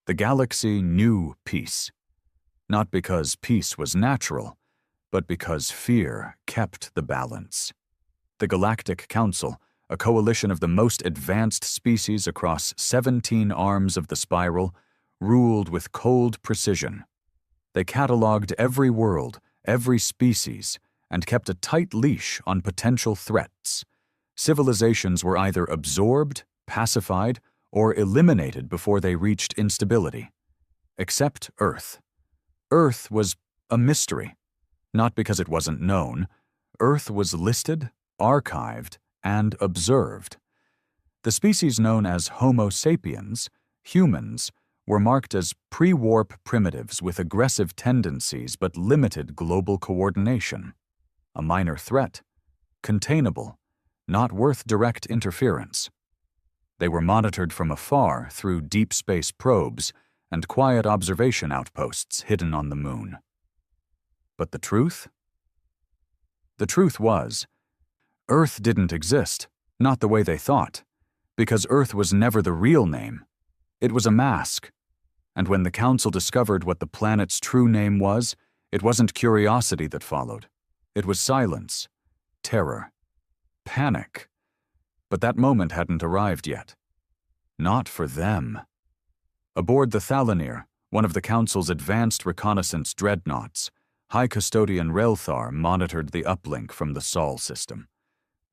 The galaxy knew peace. Not because peace was natural, but because fear kept the balance. The Galactic Council, a coalition of the most advanced species across 17 arms of the spiral, ruled with cold precision. They catalogued every world, every species, and kept a tight leash on potential threats. Civilizations were either absorbed, pacified, or eliminated before they reached instability. Except Earth. Earth was a mystery. Not because it wasn't known. Earth was listed, archived, and observed. The species known as Homo sapiens, humans, were marked as pre-warp primitives with aggressive tendencies but limited global coordination. A minor threat, containable, not worth direct interference. They were monitored from afar through deep space probes and quiet observation outposts hidden on the moon. But the truth? The truth was, Earth didn't exist, not the way they thought, because Earth was never the real name. It was a mask. And when the Council discovered what the planet's true name was, it wasn't curiosity that followed. It was silence, terror, panic. But that moment hadn't arrived yet. Not for them. Aboard the Thalanir, one of the Council's advanced reconnaissance dreadnoughts, High Custodian Relthar monitored the uplink from the Sol system.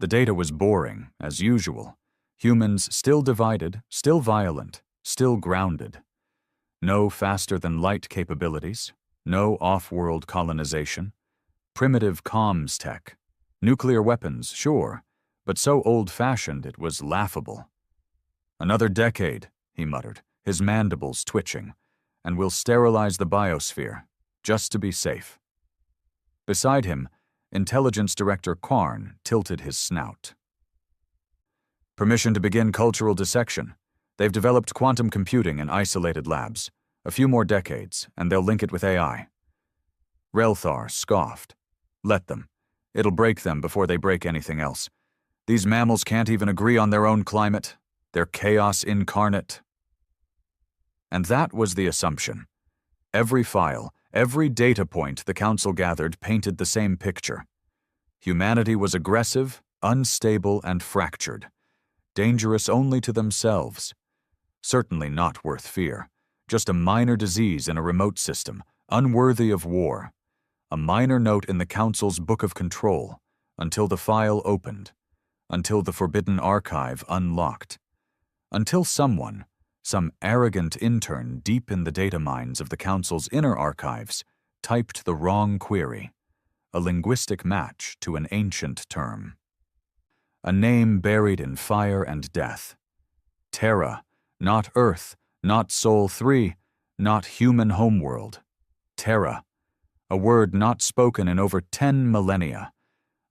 The data was boring, as usual. Humans still divided, still violent, still grounded. No faster-than-light capabilities, no off-world colonization, primitive comms tech, nuclear weapons, sure, but so old-fashioned it was laughable. "Another decade," he muttered, his mandibles twitching, "and we'll sterilize the biosphere, just to be safe." Beside him, Intelligence Director Quarn tilted his snout. "Permission to begin cultural dissection. They've developed quantum computing in isolated labs. A few more decades, and they'll link it with AI. Relthar scoffed. "Let them. It'll break them before they break anything else. These mammals can't even agree on their own climate. They're chaos incarnate." And that was the assumption. Every file, every data point the Council gathered painted the same picture. Humanity was aggressive, unstable, and fractured. Dangerous only to themselves. Certainly not worth fear. Just a minor disease in a remote system, unworthy of war. A minor note in the Council's Book of Control, until the file opened, until the forbidden archive unlocked, until someone, some arrogant intern deep in the data mines of the Council's inner archives, typed the wrong query, a linguistic match to an ancient term. A name buried in fire and death. Terra, not Earth, not Sol 3, not human homeworld. Terra, a word not spoken in over 10 millennia.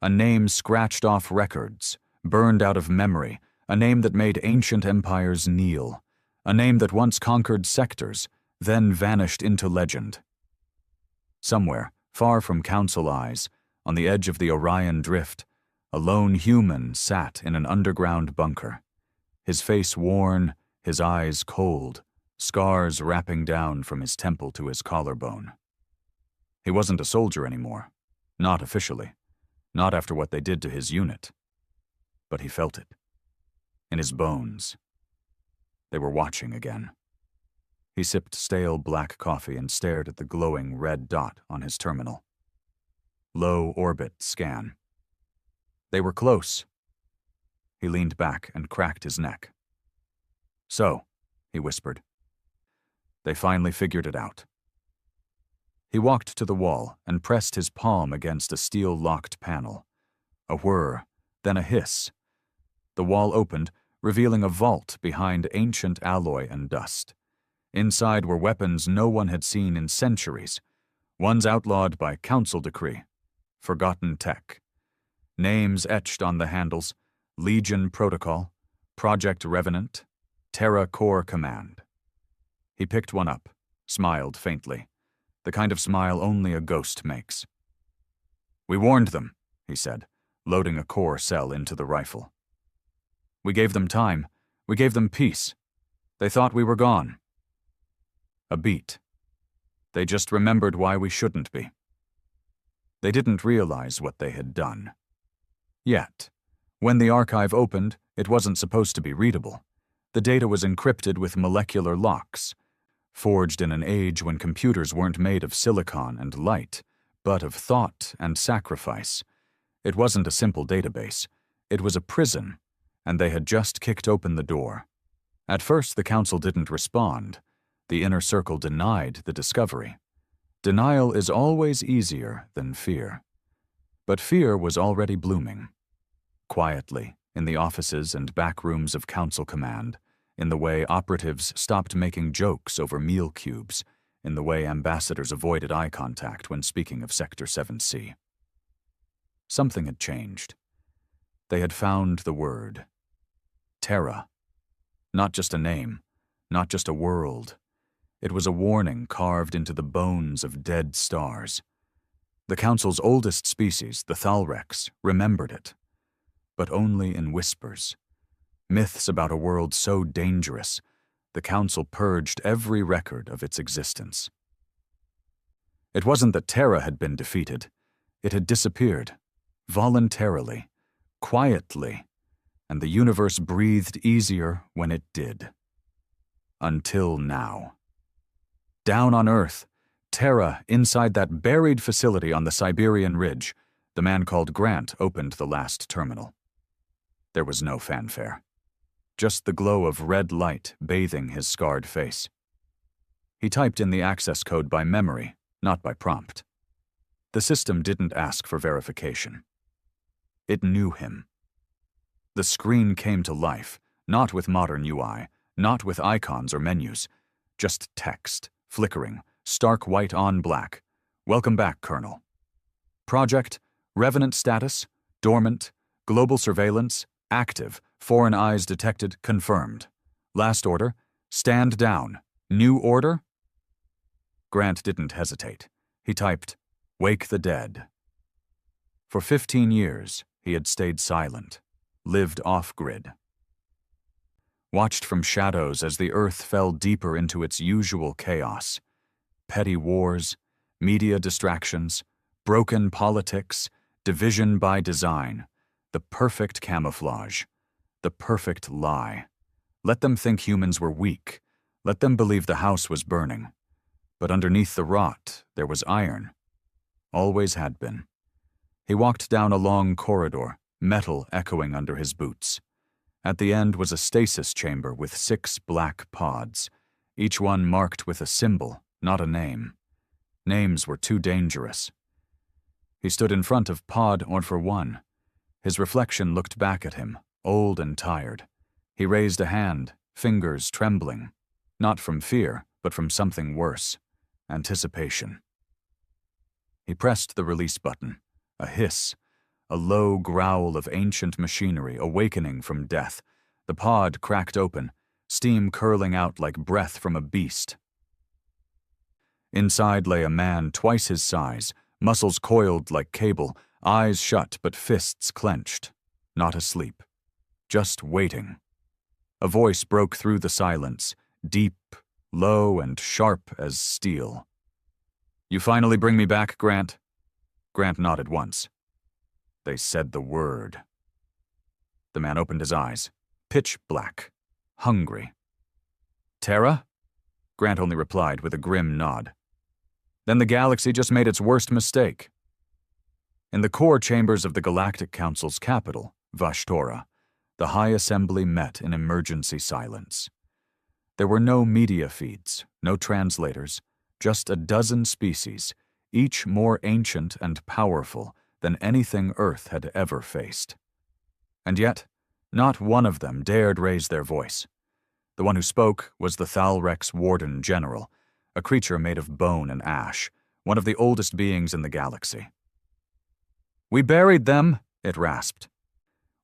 A name scratched off records, burned out of memory, a name that made ancient empires kneel. A name that once conquered sectors, then vanished into legend. Somewhere, far from Council eyes, on the edge of the Orion Drift, a lone human sat in an underground bunker. His face worn, his eyes cold, scars wrapping down from his temple to his collarbone. He wasn't a soldier anymore, not officially, not after what they did to his unit. But he felt it, in his bones. They were watching again. He sipped stale black coffee and stared at the glowing red dot on his terminal. Low orbit scan. They were close. He leaned back and cracked his neck. "So," he whispered. "They finally figured it out." He walked to the wall and pressed his palm against a steel-locked panel. A whir, then a hiss. The wall opened, revealing a vault behind ancient alloy and dust. Inside were weapons no one had seen in centuries, ones outlawed by Council decree, forgotten tech. Names etched on the handles: Legion Protocol, Project Revenant, Terra Core Command. He picked one up, smiled faintly, the kind of smile only a ghost makes. "We warned them," he said, loading a core cell into the rifle. "We gave them time. We gave them peace. They thought we were gone." a beat. They just remembered why we shouldn't be. They didn't realize what they had done. Yet, when the archive opened, it wasn't supposed to be readable. The data was encrypted with molecular locks, forged in an age when computers weren't made of silicon and light, but of thought and sacrifice. It wasn't a simple database. It was a prison, and they had just kicked open the door. At first, the council didn't respond. The inner circle denied the discovery. Denial is always easier than fear. But fear was already blooming. Quietly, in the offices and back rooms of Council Command, in the way operatives stopped making jokes over meal cubes, in the way ambassadors avoided eye contact when speaking of Sector 7C. Something had changed. They had found the word. Terra. Not just a name, not just a world. It was a warning carved into the bones of dead stars. The Council's oldest species, the Thalrex, remembered it. But only in whispers. Myths about a world so dangerous, the Council purged every record of its existence. It wasn't that Terra had been defeated. It had disappeared, voluntarily, quietly, and the universe breathed easier when it did. Until now. Down on Earth, Terra, inside that buried facility on the Siberian Ridge, the man called Grant opened the last terminal. There was no fanfare. Just the glow of red light bathing his scarred face. He typed in the access code by memory, not by prompt. The system didn't ask for verification. It knew him. The screen came to life, not with modern UI, not with icons or menus, just text, flickering, stark white on black. Welcome back, Colonel. Project, Revenant status, dormant, global surveillance, active, foreign eyes detected, confirmed. Last order, stand down. New order? Grant didn't hesitate. He typed, wake the dead. For 15 years, he had stayed silent, lived off-grid. Watched from shadows as the Earth fell deeper into its usual chaos. Petty wars, media distractions, broken politics, division by design, the perfect camouflage, the perfect lie. Let them think humans were weak. Let them believe the house was burning. But underneath the rot, there was iron. Always had been. He walked down a long corridor, metal echoing under his boots. At the end was a stasis chamber with 6 black pods, each one marked with a symbol, not a name. Names were too dangerous. He stood in front of pod Order 1. His reflection looked back at him, old and tired. He raised a hand, fingers trembling, not from fear, but from something worse, anticipation. He pressed the release button, a hiss, a low growl of ancient machinery awakening from death. The pod cracked open, steam curling out like breath from a beast. Inside lay a man twice his size, muscles coiled like cable, eyes shut but fists clenched, not asleep, just waiting. A voice broke through the silence, deep, low, and sharp as steel. You finally bring me back, Grant? Grant nodded once. They said the word. The man opened his eyes, pitch black, hungry. Terra? Grant only replied with a grim nod. Then the galaxy just made its worst mistake. In the core chambers of the Galactic Council's capital, Vashtora, the High Assembly met in emergency silence. There were no media feeds, no translators, just a dozen species, each more ancient and powerful than anything Earth had ever faced. And yet, not one of them dared raise their voice. The one who spoke was the Thalrex Warden General, a creature made of bone and ash, one of the oldest beings in the galaxy. We buried them, it rasped.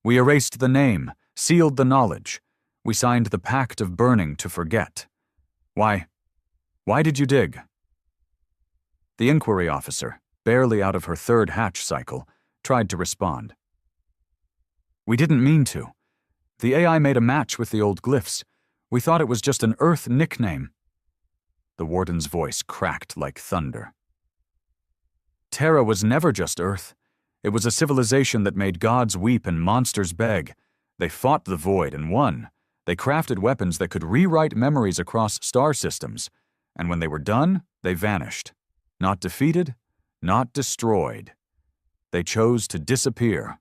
We erased the name, sealed the knowledge. We signed the pact of burning to forget. Why did you dig? The inquiry officer, barely out of her 3rd hatch cycle, tried to respond. We didn't mean to. The AI made a match with the old glyphs. We thought it was just an Earth nickname. The warden's voice cracked like thunder. Terra was never just Earth. It was a civilization that made gods weep and monsters beg. They fought the void and won. They crafted weapons that could rewrite memories across star systems. And when they were done, they vanished. Not defeated, not destroyed. They chose to disappear.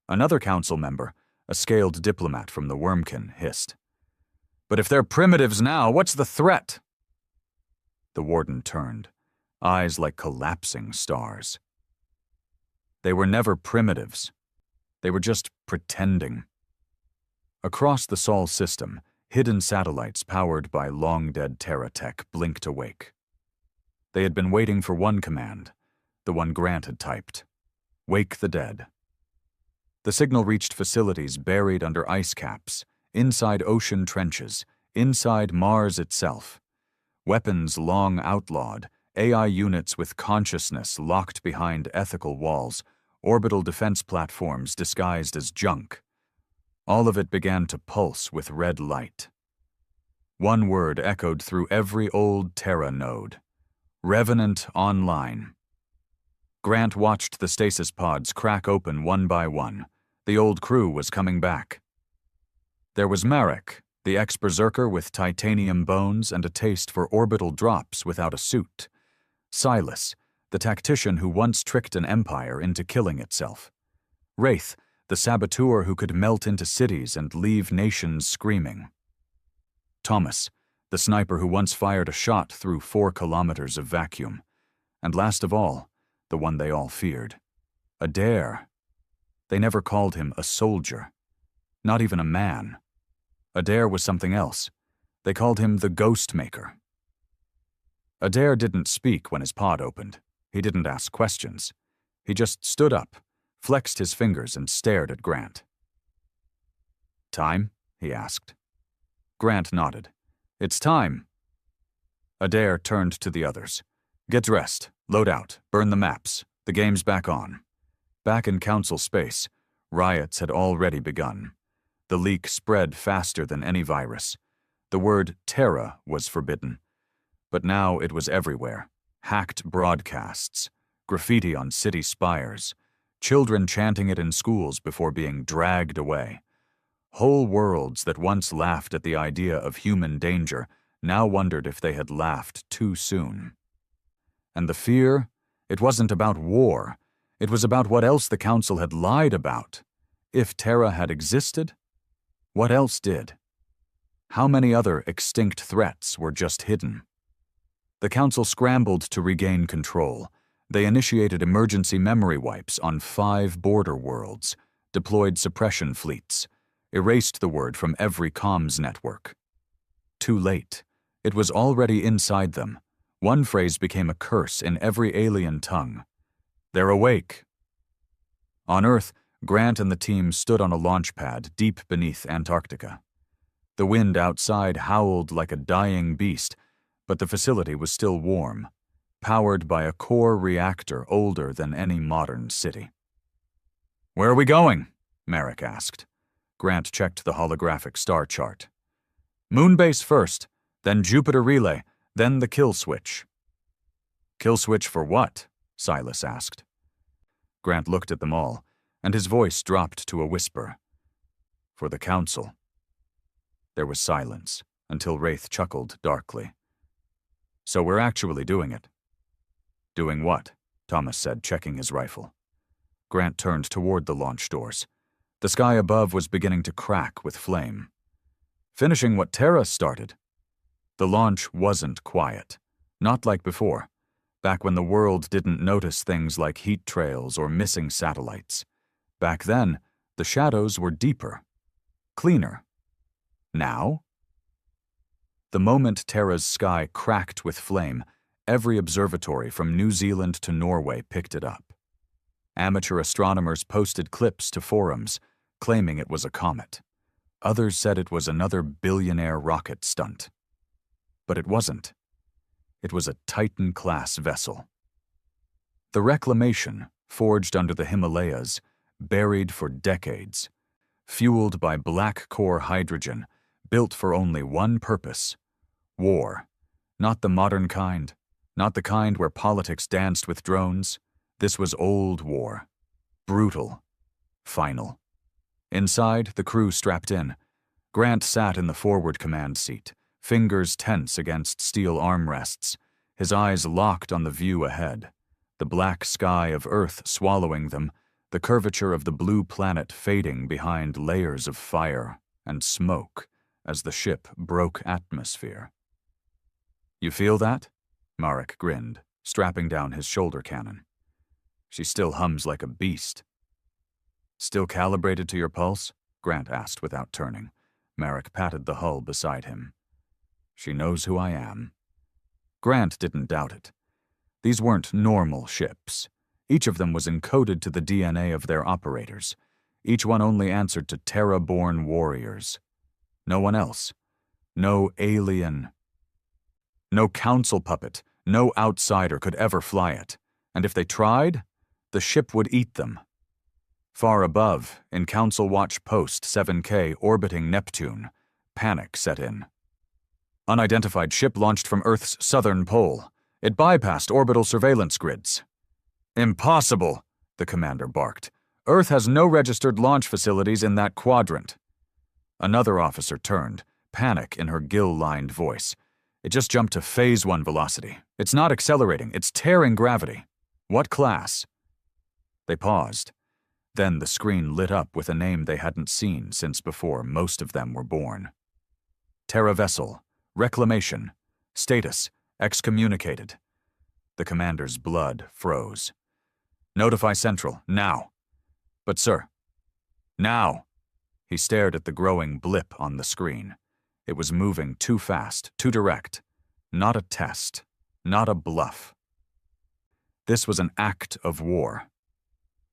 Another council member, a scaled diplomat from the Wormkin, hissed. But if they're primitives now, what's the threat? The warden turned, eyes like collapsing stars. They were never primitives. They were just pretending. Across the Sol system, hidden satellites powered by long-dead Terra tech blinked awake. They had been waiting for one command, the one Grant had typed. Wake the dead. The signal reached facilities buried under ice caps, inside ocean trenches, inside Mars itself. Weapons long outlawed, AI units with consciousness locked behind ethical walls, orbital defense platforms disguised as junk. All of it began to pulse with red light. One word echoed through every old Terra node. Revenant Online. Grant watched the stasis pods crack open one by one. The old crew was coming back. There was Marek, the ex-berserker with titanium bones and a taste for orbital drops without a suit. Silas, the tactician who once tricked an empire into killing itself. Wraith, the saboteur who could melt into cities and leave nations screaming. Thomas, the sniper who once fired a shot through 4 kilometers of vacuum. And last of all, the one they all feared. Adair. They never called him a soldier. Not even a man. Adair was something else. They called him the Ghost Maker. Adair didn't speak when his pod opened. He didn't ask questions. He just stood up, flexed his fingers, and stared at Grant. Time? He asked. Grant nodded. It's time. Adair turned to the others. Get dressed, load out, burn the maps. The game's back on. Back in council space, riots had already begun. The leak spread faster than any virus. The word Terra was forbidden. But now it was everywhere. Hacked broadcasts, graffiti on city spires, children chanting it in schools before being dragged away. Whole worlds that once laughed at the idea of human danger now wondered if they had laughed too soon. And the fear? It wasn't about war. It was about what else the council had lied about. If Terra had existed, what else did? How many other extinct threats were just hidden? The council scrambled to regain control. They initiated emergency memory wipes on 5 border worlds, deployed suppression fleets, erased the word from every comms network. Too late. It was already inside them. One phrase became a curse in every alien tongue. They're awake. On Earth, Grant and the team stood on a launch pad deep beneath Antarctica. The wind outside howled like a dying beast, but the facility was still warm, powered by a core reactor older than any modern city. Where are we going? Marek asked. Grant checked the holographic star chart. Moonbase first, then Jupiter Relay, then the kill switch. Kill switch for what? Silas asked. Grant looked at them all, and his voice dropped to a whisper. For the council. There was silence, until Wraith chuckled darkly. So we're actually doing it. Doing what? Thomas said, checking his rifle. Grant turned toward the launch doors. The sky above was beginning to crack with flame. Finishing what Terra started. The launch wasn't quiet. Not like before, back when the world didn't notice things like heat trails or missing satellites. Back then, the shadows were deeper, cleaner. Now? The moment Terra's sky cracked with flame, every observatory from New Zealand to Norway picked it up. Amateur astronomers posted clips to forums, claiming it was a comet. Others said it was another billionaire rocket stunt. But it wasn't. It was a Titan-class vessel. The Reclamation, forged under the Himalayas, buried for decades, fueled by black core hydrogen, built for only one purpose: war, Not the modern kind, not the kind where politics danced with drones. This was old war. Brutal. Final. Inside, the crew strapped in. Grant sat in the forward command seat, fingers tense against steel armrests, his eyes locked on the view ahead, the black sky of Earth swallowing them, the curvature of the blue planet fading behind layers of fire and smoke as the ship broke atmosphere. "You feel that?" Marek grinned, strapping down his shoulder cannon. "She still hums like a beast." "Still calibrated to your pulse?" Grant asked without turning. Marek patted the hull beside him. "She knows who I am." Grant didn't doubt it. These weren't normal ships. Each of them was encoded to the DNA of their operators. Each one only answered to Terra-born warriors. No one else. No alien. No council puppet, no outsider could ever fly it. And if they tried, the ship would eat them. Far above, in Council Watch Post 7K orbiting Neptune, panic set in. "Unidentified ship launched from Earth's southern pole. It bypassed orbital surveillance grids." "Impossible," the commander barked. "Earth has no registered launch facilities in that quadrant." Another officer turned, panic in her gill-lined voice. "It just jumped to Phase 1 velocity. It's not accelerating, it's tearing gravity. What class?" They paused. Then the screen lit up with a name they hadn't seen since before most of them were born. Terra Vessel. Reclamation. Status. Excommunicated. The commander's blood froze. "Notify Central, now." "But sir." "Now." He stared at the growing blip on the screen. It was moving too fast, too direct. Not a test. Not a bluff. This was an act of war.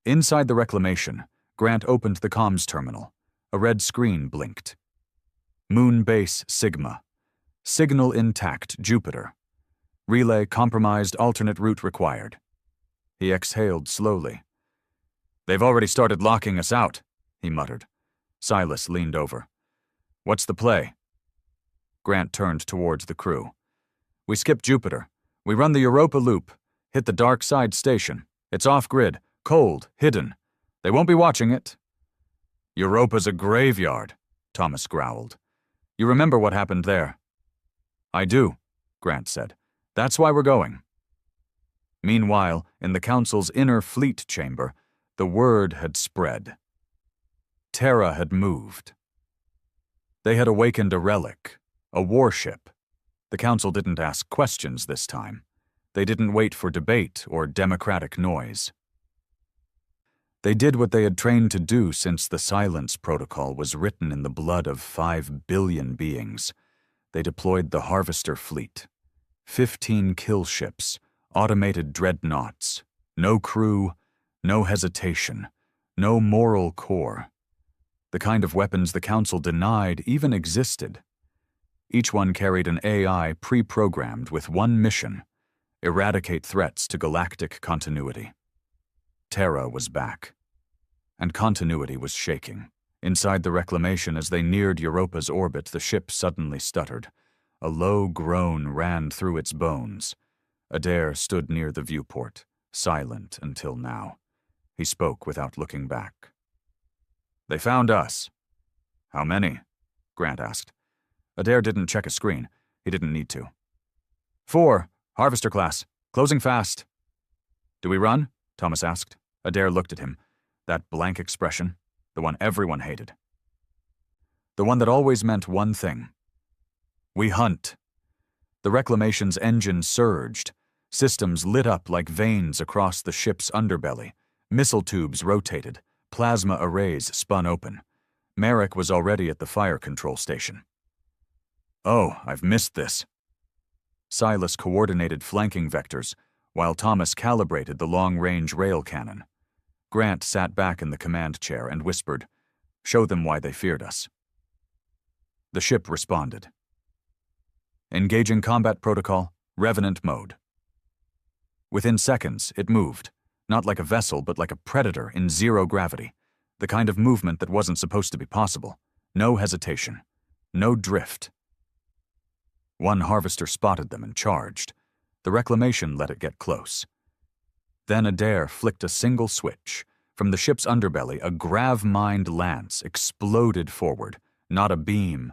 Inside the reclamation, Grant opened the comms terminal. A red screen blinked. Moon Base Sigma. Signal intact, Jupiter. Relay compromised, alternate route required. He exhaled slowly. "They've already started locking us out," he muttered. Silas leaned over. "What's the play?" Grant turned towards the crew. "We skip Jupiter. We run the Europa loop, hit the dark side station. It's off-grid, cold, hidden. They won't be watching it." "Europa's a graveyard," Thomas growled. "You remember what happened there?" "I do," Grant said. "That's why we're going." Meanwhile, in the Council's inner fleet chamber, the word had spread. Terra had moved. They had awakened a relic, a warship. The Council didn't ask questions this time. They didn't wait for debate or democratic noise. They did what they had trained to do since the Silence Protocol was written in the blood of 5 billion beings. They deployed the Harvester fleet. 15 kill ships, automated dreadnoughts. No crew, no hesitation, no moral core. The kind of weapons the Council denied even existed. Each one carried an AI pre-programmed with one mission: eradicate threats to galactic continuity. Terra was back. And continuity was shaking. Inside the reclamation, as they neared Europa's orbit, the ship suddenly stuttered. A low groan ran through its bones. Adair stood near the viewport, silent until now. He spoke without looking back. "They found us." "How many?" Grant asked. Adair didn't check a screen. He didn't need to. 4, Harvester class. Closing fast." "Do we run?" Thomas asked. Adair looked at him. That blank expression, the one everyone hated. The one that always meant one thing. "We hunt." The reclamation's engine surged. Systems lit up like veins across the ship's underbelly. Missile tubes rotated. Plasma arrays spun open. Marek was already at the fire control station. "Oh, I've missed this." Silas coordinated flanking vectors, while Thomas calibrated the long-range rail cannon. Grant sat back in the command chair and whispered, "Show them why they feared us." The ship responded. Engaging combat protocol, revenant mode. Within seconds, it moved, not like a vessel but like a predator in zero gravity, the kind of movement that wasn't supposed to be possible. No hesitation. No drift. One harvester spotted them and charged. The reclamation let it get close. Then Adair flicked a single switch. From the ship's underbelly, a grav-mined lance exploded forward. Not a beam,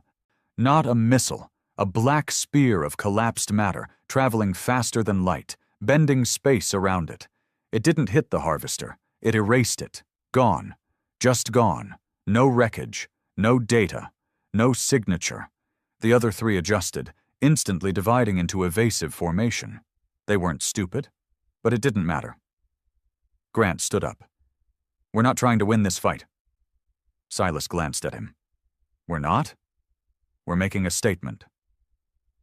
not a missile, a black spear of collapsed matter, traveling faster than light, bending space around it. It didn't hit the harvester. It erased it. Gone. Just gone. No wreckage. No data. No signature. The other three adjusted, instantly dividing into evasive formation. They weren't stupid, but it didn't matter. Grant stood up. "We're not trying to win this fight." Silas glanced at him. "We're not? We're making a statement."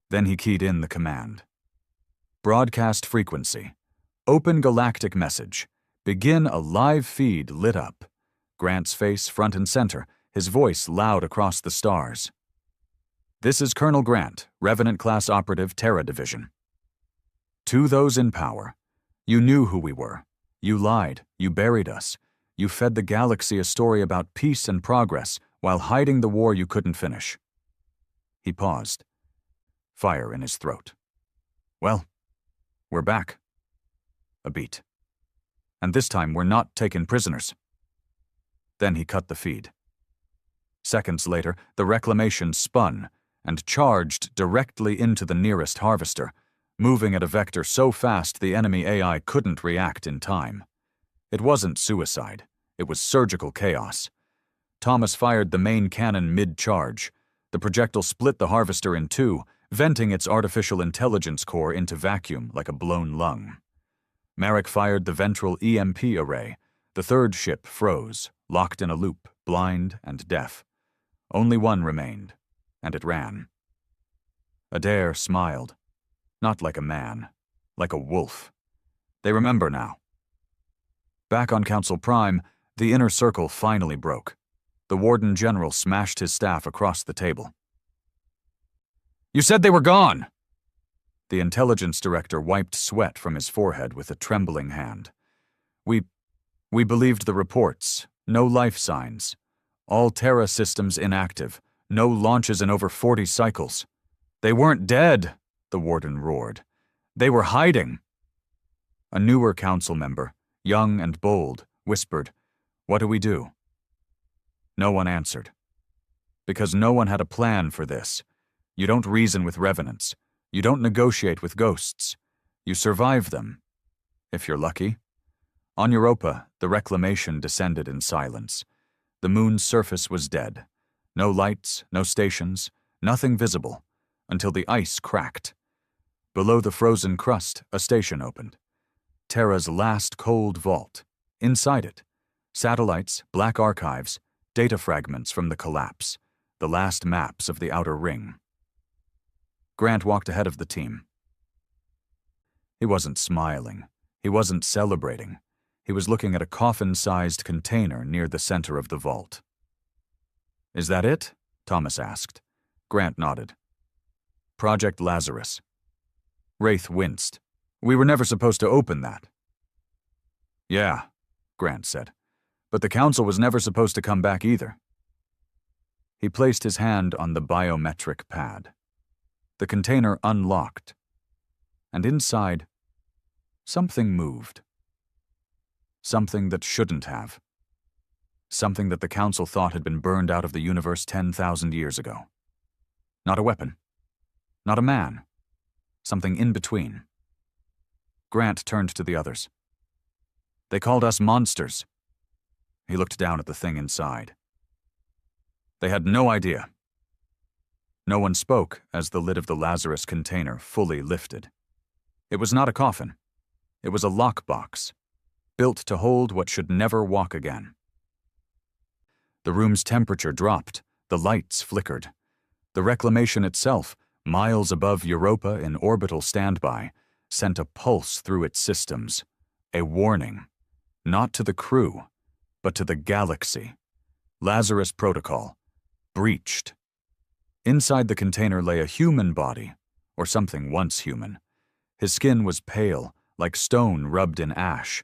Then he keyed in the command. Broadcast frequency. Open galactic message. Begin a live feed lit up. Grant's face front and center, his voice loud across the stars. "This is Colonel Grant, Revenant-class operative Terra Division. To those in power, you knew who we were. You lied. You buried us. You fed the galaxy a story about peace and progress while hiding the war you couldn't finish." He paused, fire in his throat. "Well, we're back." A beat. "And this time we're not taking prisoners." Then he cut the feed. Seconds later, the reclamation spun and charged directly into the nearest harvester, moving at a vector so fast the enemy AI couldn't react in time. It wasn't suicide. It was surgical chaos. Thomas fired the main cannon mid-charge. The projectile split the harvester in two, venting its artificial intelligence core into vacuum like a blown lung. Marek fired the ventral EMP array. The third ship froze, locked in a loop, blind and deaf. Only one remained, and it ran. Adair smiled. Not like a man, like a wolf. They remember now. Back on Council Prime, the inner circle finally broke. The Warden General smashed his staff across the table. "You said they were gone!" The intelligence director wiped sweat from his forehead with a trembling hand. We believed the reports. No life signs. All Terra systems inactive. No launches in over 40 cycles. "They weren't dead," the Warden roared. "They were hiding." A newer council member, young and bold, whispered, "What do we do?" No one answered. Because no one had a plan for this. You don't reason with revenants. You don't negotiate with ghosts. You survive them. If you're lucky. On Europa, the reclamation descended in silence. The moon's surface was dead. No lights, no stations, nothing visible, until the ice cracked. Below the frozen crust, a station opened. Terra's last cold vault. Inside it, satellites, black archives, data fragments from the collapse, the last maps of the outer ring. Grant walked ahead of the team. He wasn't smiling. He wasn't celebrating. He was looking at a coffin-sized container near the center of the vault. "Is that it?" Thomas asked. Grant nodded. "Project Lazarus." Wraith winced. "We were never supposed to open that." "Yeah," Grant said. "But the Council was never supposed to come back either." He placed his hand on the biometric pad. The container unlocked. And inside, something moved. Something that shouldn't have. Something that the Council thought had been burned out of the universe 10,000 years ago. Not a weapon. Not a man. Something in between. Grant turned to the others. "They called us monsters." He looked down at the thing inside. They had no idea. No one spoke as the lid of the Lazarus container fully lifted. It was not a coffin. It was a lockbox, built to hold what should never walk again. The room's temperature dropped. The lights flickered. The reclamation itself, miles above Europa in orbital standby, sent a pulse through its systems. A warning. Not to the crew, but to the galaxy. Lazarus Protocol. Breached. Inside the container lay a human body, or something once human. His skin was pale, like stone rubbed in ash.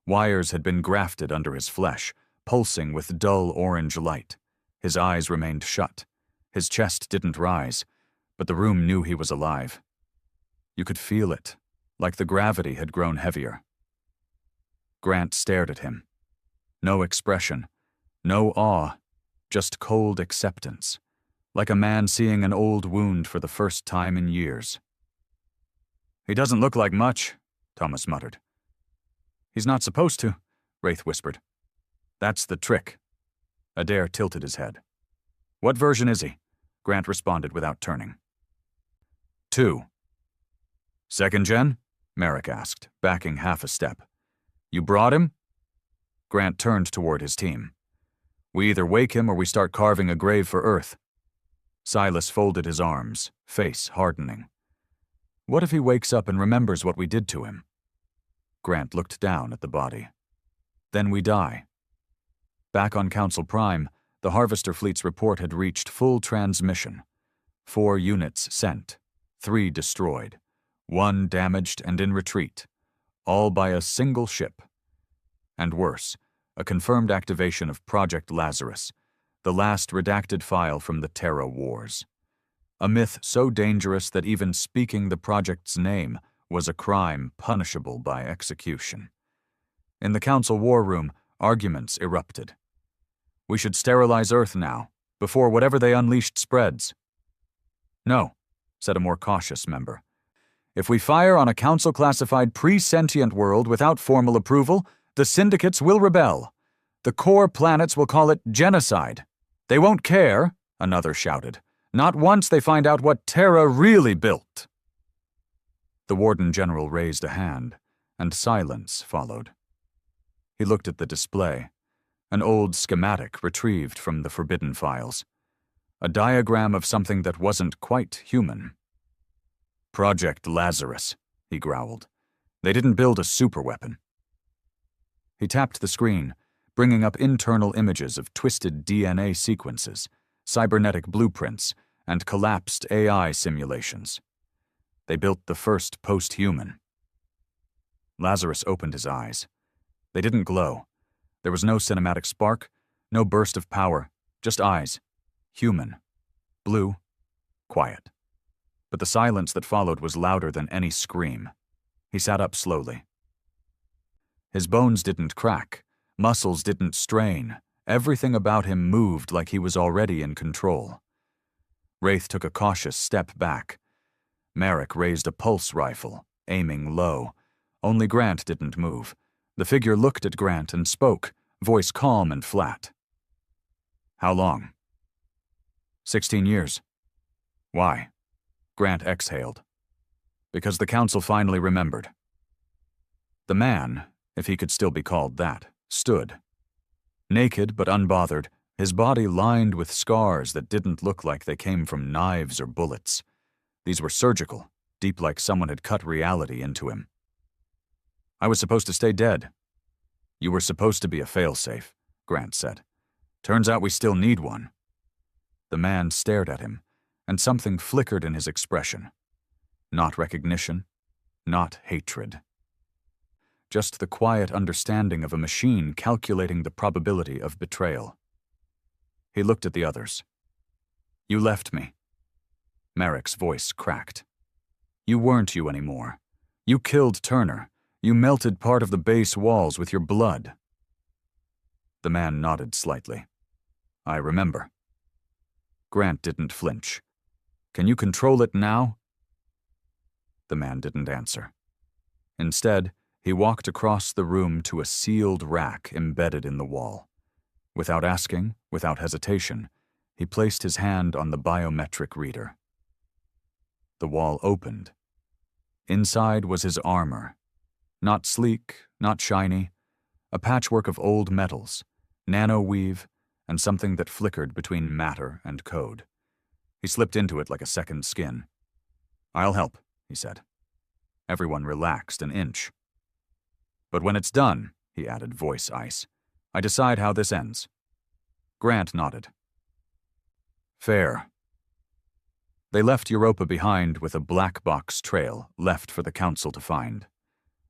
Wires had been grafted under his flesh, pulsing with dull orange light. His eyes remained shut. His chest didn't rise, but the room knew he was alive. You could feel it, like the gravity had grown heavier. Grant stared at him. No expression, no awe, just cold acceptance, like a man seeing an old wound for the first time in years. "He doesn't look like much," Thomas muttered. "He's not supposed to," Wraith whispered. "That's the trick." Adair tilted his head. "What version is he?" Grant responded without turning. 2. "Second gen?" Merrick asked, backing half a step. "You brought him?" Grant turned toward his team. "We either wake him or we start carving a grave for Earth." Silas folded his arms, face hardening. "What if he wakes up and remembers what we did to him?" Grant looked down at the body. "Then we die." Back on Council Prime, the Harvester Fleet's report had reached full transmission. 4 units sent, 3 destroyed, 1 damaged and in retreat, all by a single ship. And worse, a confirmed activation of Project Lazarus, the last redacted file from the Terra Wars. A myth so dangerous that even speaking the project's name was a crime punishable by execution. In the Council War Room, arguments erupted. "We should sterilize Earth now, before whatever they unleashed spreads." "No," said a more cautious member. "If we fire on a Council-classified pre-sentient world without formal approval, the syndicates will rebel. The core planets will call it genocide. They won't care," another shouted. "Not once they find out what Terra really built." The Warden General raised a hand, and silence followed. He looked at the display, an old schematic retrieved from the forbidden files. A diagram of something that wasn't quite human. "Project Lazarus," he growled. "They didn't build a superweapon." He tapped the screen, bringing up internal images of twisted DNA sequences, cybernetic blueprints, and collapsed AI simulations. They built the first post-human. Lazarus opened his eyes. They didn't glow. There was no cinematic spark, no burst of power, just eyes. Human. Blue. Quiet. But the silence that followed was louder than any scream. He sat up slowly. His bones didn't crack. Muscles didn't strain. Everything about him moved like he was already in control. Wraith took a cautious step back. Merrick raised a pulse rifle, aiming low. Only Grant didn't move. The figure looked at Grant and spoke, voice calm and flat. "How long?" 16 years. "Why?" Grant exhaled. "Because the Council finally remembered." The man, if he could still be called that, stood. Naked but unbothered, his body lined with scars that didn't look like they came from knives or bullets. These were surgical, deep like someone had cut reality into him. "I was supposed to stay dead." "You were supposed to be a failsafe," Grant said. "Turns out we still need one." The man stared at him, and something flickered in his expression. Not recognition, not hatred. Just the quiet understanding of a machine calculating the probability of betrayal. He looked at the others. "You left me." Merrick's voice cracked. "You weren't you anymore. You killed Turner. You melted part of the base walls with your blood." The man nodded slightly. "I remember." Grant didn't flinch. "Can you control it now?" The man didn't answer. Instead, he walked across the room to a sealed rack embedded in the wall. Without asking, without hesitation, he placed his hand on the biometric reader. The wall opened. Inside was his armor. Not sleek, not shiny, a patchwork of old metals, nano-weave, and something that flickered between matter and code. He slipped into it like a second skin. "I'll help," he said. Everyone relaxed an inch. "But when it's done," he added, voice ice, "I decide how this ends." Grant nodded. "Fair." They left Europa behind with a black box trail left for the Council to find.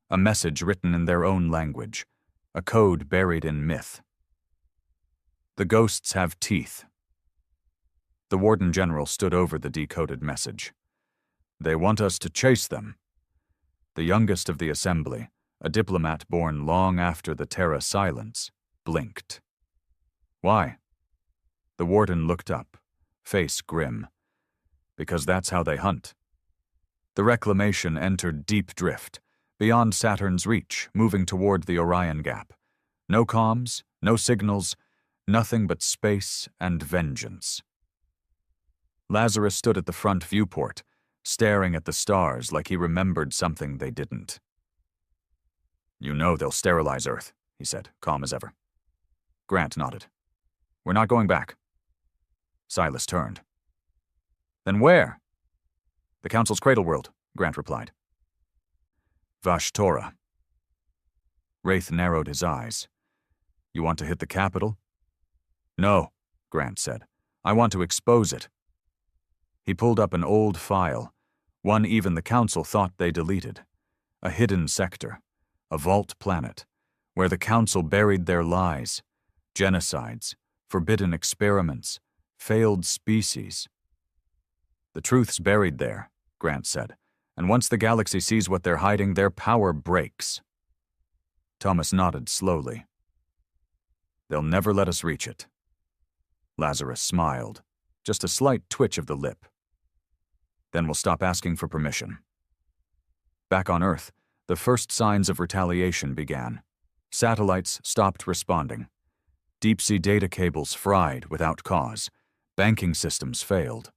A message written in their own language, a code buried in myth. "The ghosts have teeth." The Warden General stood over the decoded message. "They want us to chase them." The youngest of the assembly, a diplomat born long after the Terra silence, blinked. "Why?" The Warden looked up, face grim. "Because that's how they hunt." The Reclamation entered deep drift, beyond Saturn's reach, moving toward the Orion Gap. No comms, no signals, nothing but space and vengeance. Lazarus stood at the front viewport, staring at the stars like he remembered something they didn't. "You know they'll sterilize Earth," he said, calm as ever. Grant nodded. "We're not going back." Silas turned. "Then where?" "The Council's cradle world," Grant replied. Vashtorra. Wraith narrowed his eyes. "You want to hit the capital?" "No," Grant said. "I want to expose it." He pulled up an old file, one even the Council thought they deleted. A hidden sector, a vault planet, where the Council buried their lies, genocides, forbidden experiments, failed species. "The truth's buried there," Grant said, "and once the galaxy sees what they're hiding, their power breaks." Thomas nodded slowly. "They'll never let us reach it." Lazarus smiled, just a slight twitch of the lip. "Then we'll stop asking for permission." Back on Earth, the first signs of retaliation began. Satellites stopped responding. Deep-sea data cables fried without cause. Banking systems failed.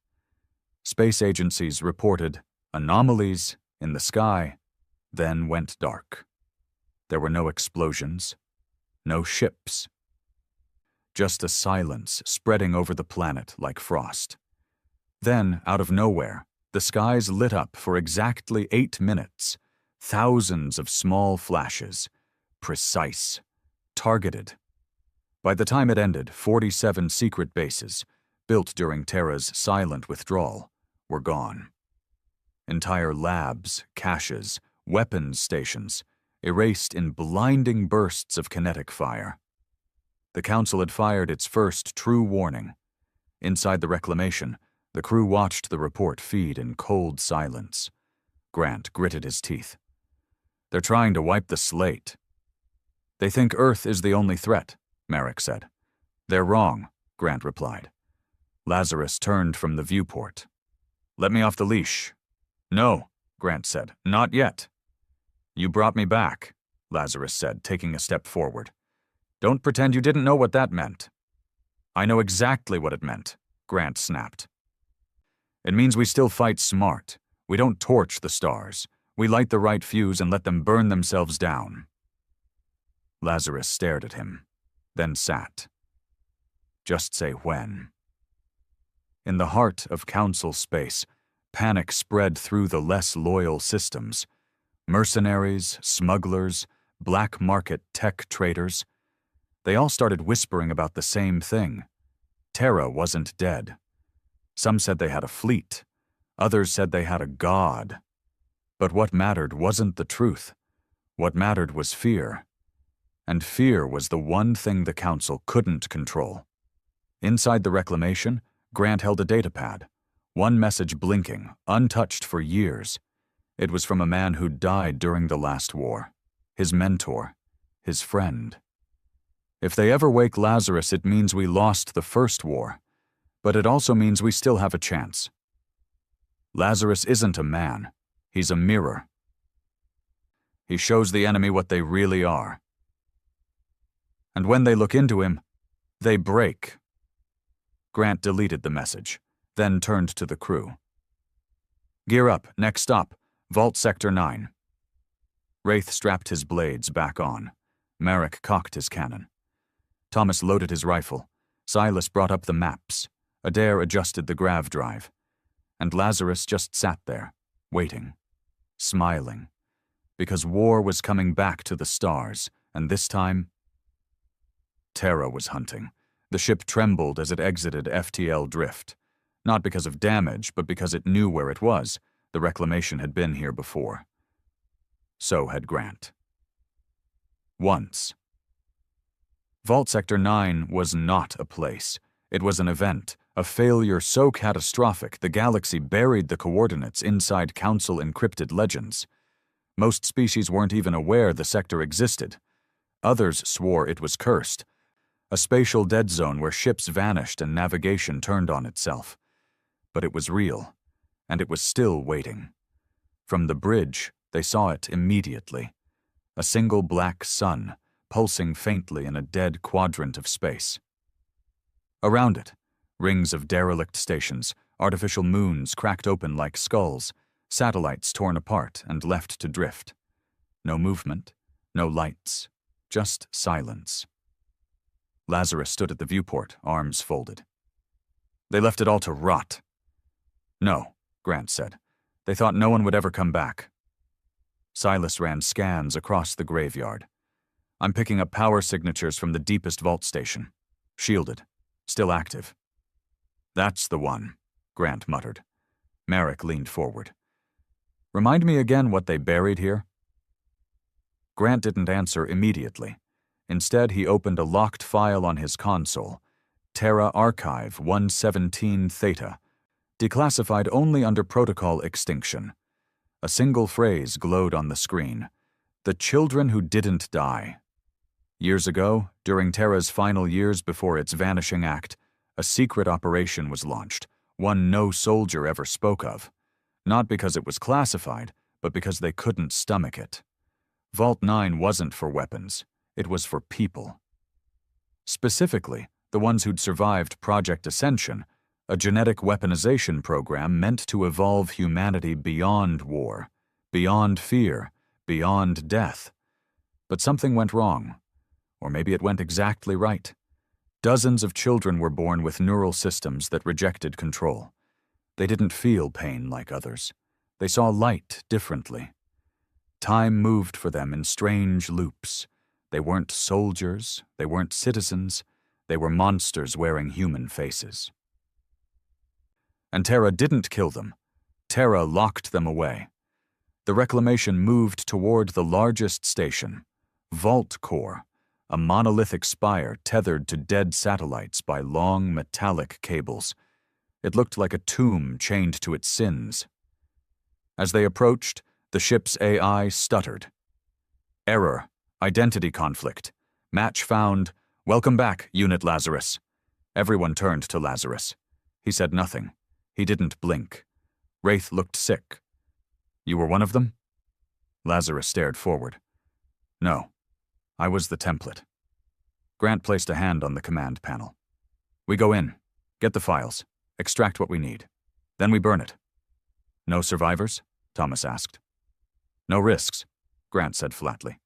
Space agencies reported anomalies in the sky, then went dark. There were no explosions, no ships. Just a silence spreading over the planet like frost. Then, out of nowhere, the skies lit up for exactly 8 minutes. Thousands of small flashes, precise, targeted. By the time it ended, 47 secret bases, built during Terra's silent withdrawal, were gone. Entire labs, caches, weapons stations, erased in blinding bursts of kinetic fire. The Council had fired its first true warning. Inside the Reclamation, the crew watched the report feed in cold silence. Grant gritted his teeth. "They're trying to wipe the slate." "They think Earth is the only threat," Merrick said. "They're wrong," Grant replied. Lazarus turned from the viewport. "Let me off the leash." "No," Grant said. "Not yet." "You brought me back," Lazarus said, taking a step forward. "Don't pretend you didn't know what that meant." "I know exactly what it meant," Grant snapped. "It means we still fight smart. We don't torch the stars. We light the right fuse and let them burn themselves down." Lazarus stared at him, then sat. "Just say when." In the heart of Council space, panic spread through the less loyal systems. Mercenaries, smugglers, black market tech traders. They all started whispering about the same thing. Terra wasn't dead. Some said they had a fleet. Others said they had a god. But what mattered wasn't the truth. What mattered was fear. And fear was the one thing the Council couldn't control. Inside the Reclamation, Grant held a datapad, one message blinking, untouched for years. It was from a man who'd died during the last war. His mentor. His friend. If they ever wake Lazarus, it means we lost the first war. But it also means we still have a chance. Lazarus isn't a man. He's a mirror. He shows the enemy what they really are. And when they look into him, they break. Grant deleted the message, then turned to the crew. "Gear up, next stop, Vault Sector 9. Wraith strapped his blades back on. Merrick cocked his cannon. Thomas loaded his rifle. Silas brought up the maps. Adair adjusted the grav drive. And Lazarus just sat there, waiting, smiling, because war was coming back to the stars, and this time, Terra was hunting. The ship trembled as it exited FTL drift. Not because of damage, but because it knew where it was. The Reclamation had been here before. So had Grant. Once. Vault Sector 9 was not a place. It was an event, A failure so catastrophic the galaxy buried the coordinates inside Council-encrypted legends. Most species weren't even aware the sector existed. Others swore it was cursed, a spatial dead zone where ships vanished and navigation turned on itself. But it was real, and it was still waiting. From the bridge, they saw it immediately. A single black sun, pulsing faintly in a dead quadrant of space. Around it, rings of derelict stations, artificial moons cracked open like skulls, satellites torn apart and left to drift. No movement, no lights, just silence. Lazarus stood at the viewport, arms folded. They left it all to rot. No, Grant said. They thought no one would ever come back. Silas ran scans across the graveyard. I'm picking up power signatures from the deepest vault station. Shielded. Still active. That's the one, Grant muttered. Merrick leaned forward. Remind me again what they buried here? Grant didn't answer immediately. Instead, he opened a locked file on his console, Terra Archive 117 Theta, declassified only under protocol extinction. A single phrase glowed on the screen. The children who didn't die. Years ago, during Terra's final years before its vanishing act, a secret operation was launched, one no soldier ever spoke of. Not because it was classified, but because they couldn't stomach it. Vault 9 wasn't for weapons. It was for people. Specifically, the ones who'd survived Project Ascension, a genetic weaponization program meant to evolve humanity beyond war, beyond fear, beyond death. But something went wrong. Or maybe it went exactly right. Dozens of children were born with neural systems that rejected control. They didn't feel pain like others. They saw light differently. Time moved for them in strange loops. They weren't soldiers, they weren't citizens, they were monsters wearing human faces. And Terra didn't kill them. Terra locked them away. The reclamation moved toward the largest station, Vault Core, a monolithic spire tethered to dead satellites by long metallic cables. It looked like a tomb chained to its sins. As they approached, the ship's AI stuttered. Error. Identity conflict. Match found. Welcome back, Unit Lazarus. Everyone turned to Lazarus. He said nothing. He didn't blink. Wraith looked sick. You were one of them? Lazarus stared forward. No. I was the template. Grant placed a hand on the command panel. We go in. Get the files. Extract what we need. Then we burn it. No survivors? Thomas asked. No risks, Grant said flatly.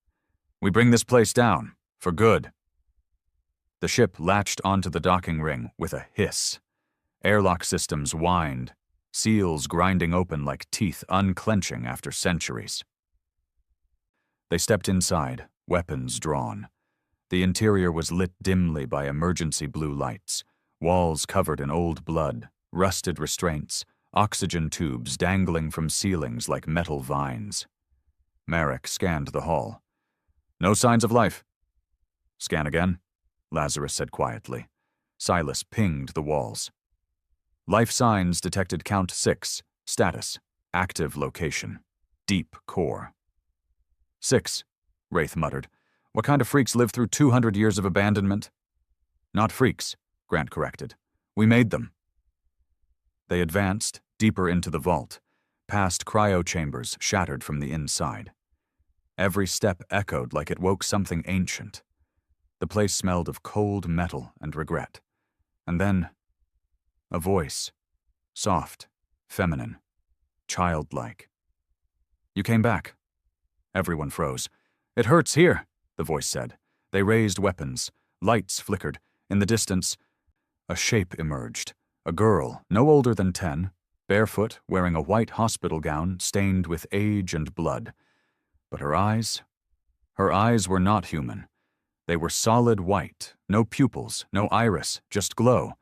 We bring this place down, for good. The ship latched onto the docking ring with a hiss. Airlock systems whined, seals grinding open like teeth unclenching after centuries. They stepped inside, weapons drawn. The interior was lit dimly by emergency blue lights, walls covered in old blood, rusted restraints, oxygen tubes dangling from ceilings like metal vines. Merrick scanned the hall. No signs of life. Scan again, Lazarus said quietly. Silas pinged the walls. Life signs detected count 6, status, active location, deep core. 6, Wraith muttered. What kind of freaks live through 200 years of abandonment? Not freaks, Grant corrected. We made them. They advanced, deeper into the vault, past cryo chambers shattered from the inside. Every step echoed like it woke something ancient. The place smelled of cold metal and regret. And then, a voice, soft, feminine, childlike. You came back. Everyone froze. It hurts here, the voice said. They raised weapons. Lights flickered. In the distance, a shape emerged. A girl, no older than 10, barefoot, wearing a white hospital gown stained with age and blood. But her eyes were not human. They were solid white, no pupils, no iris, just glow.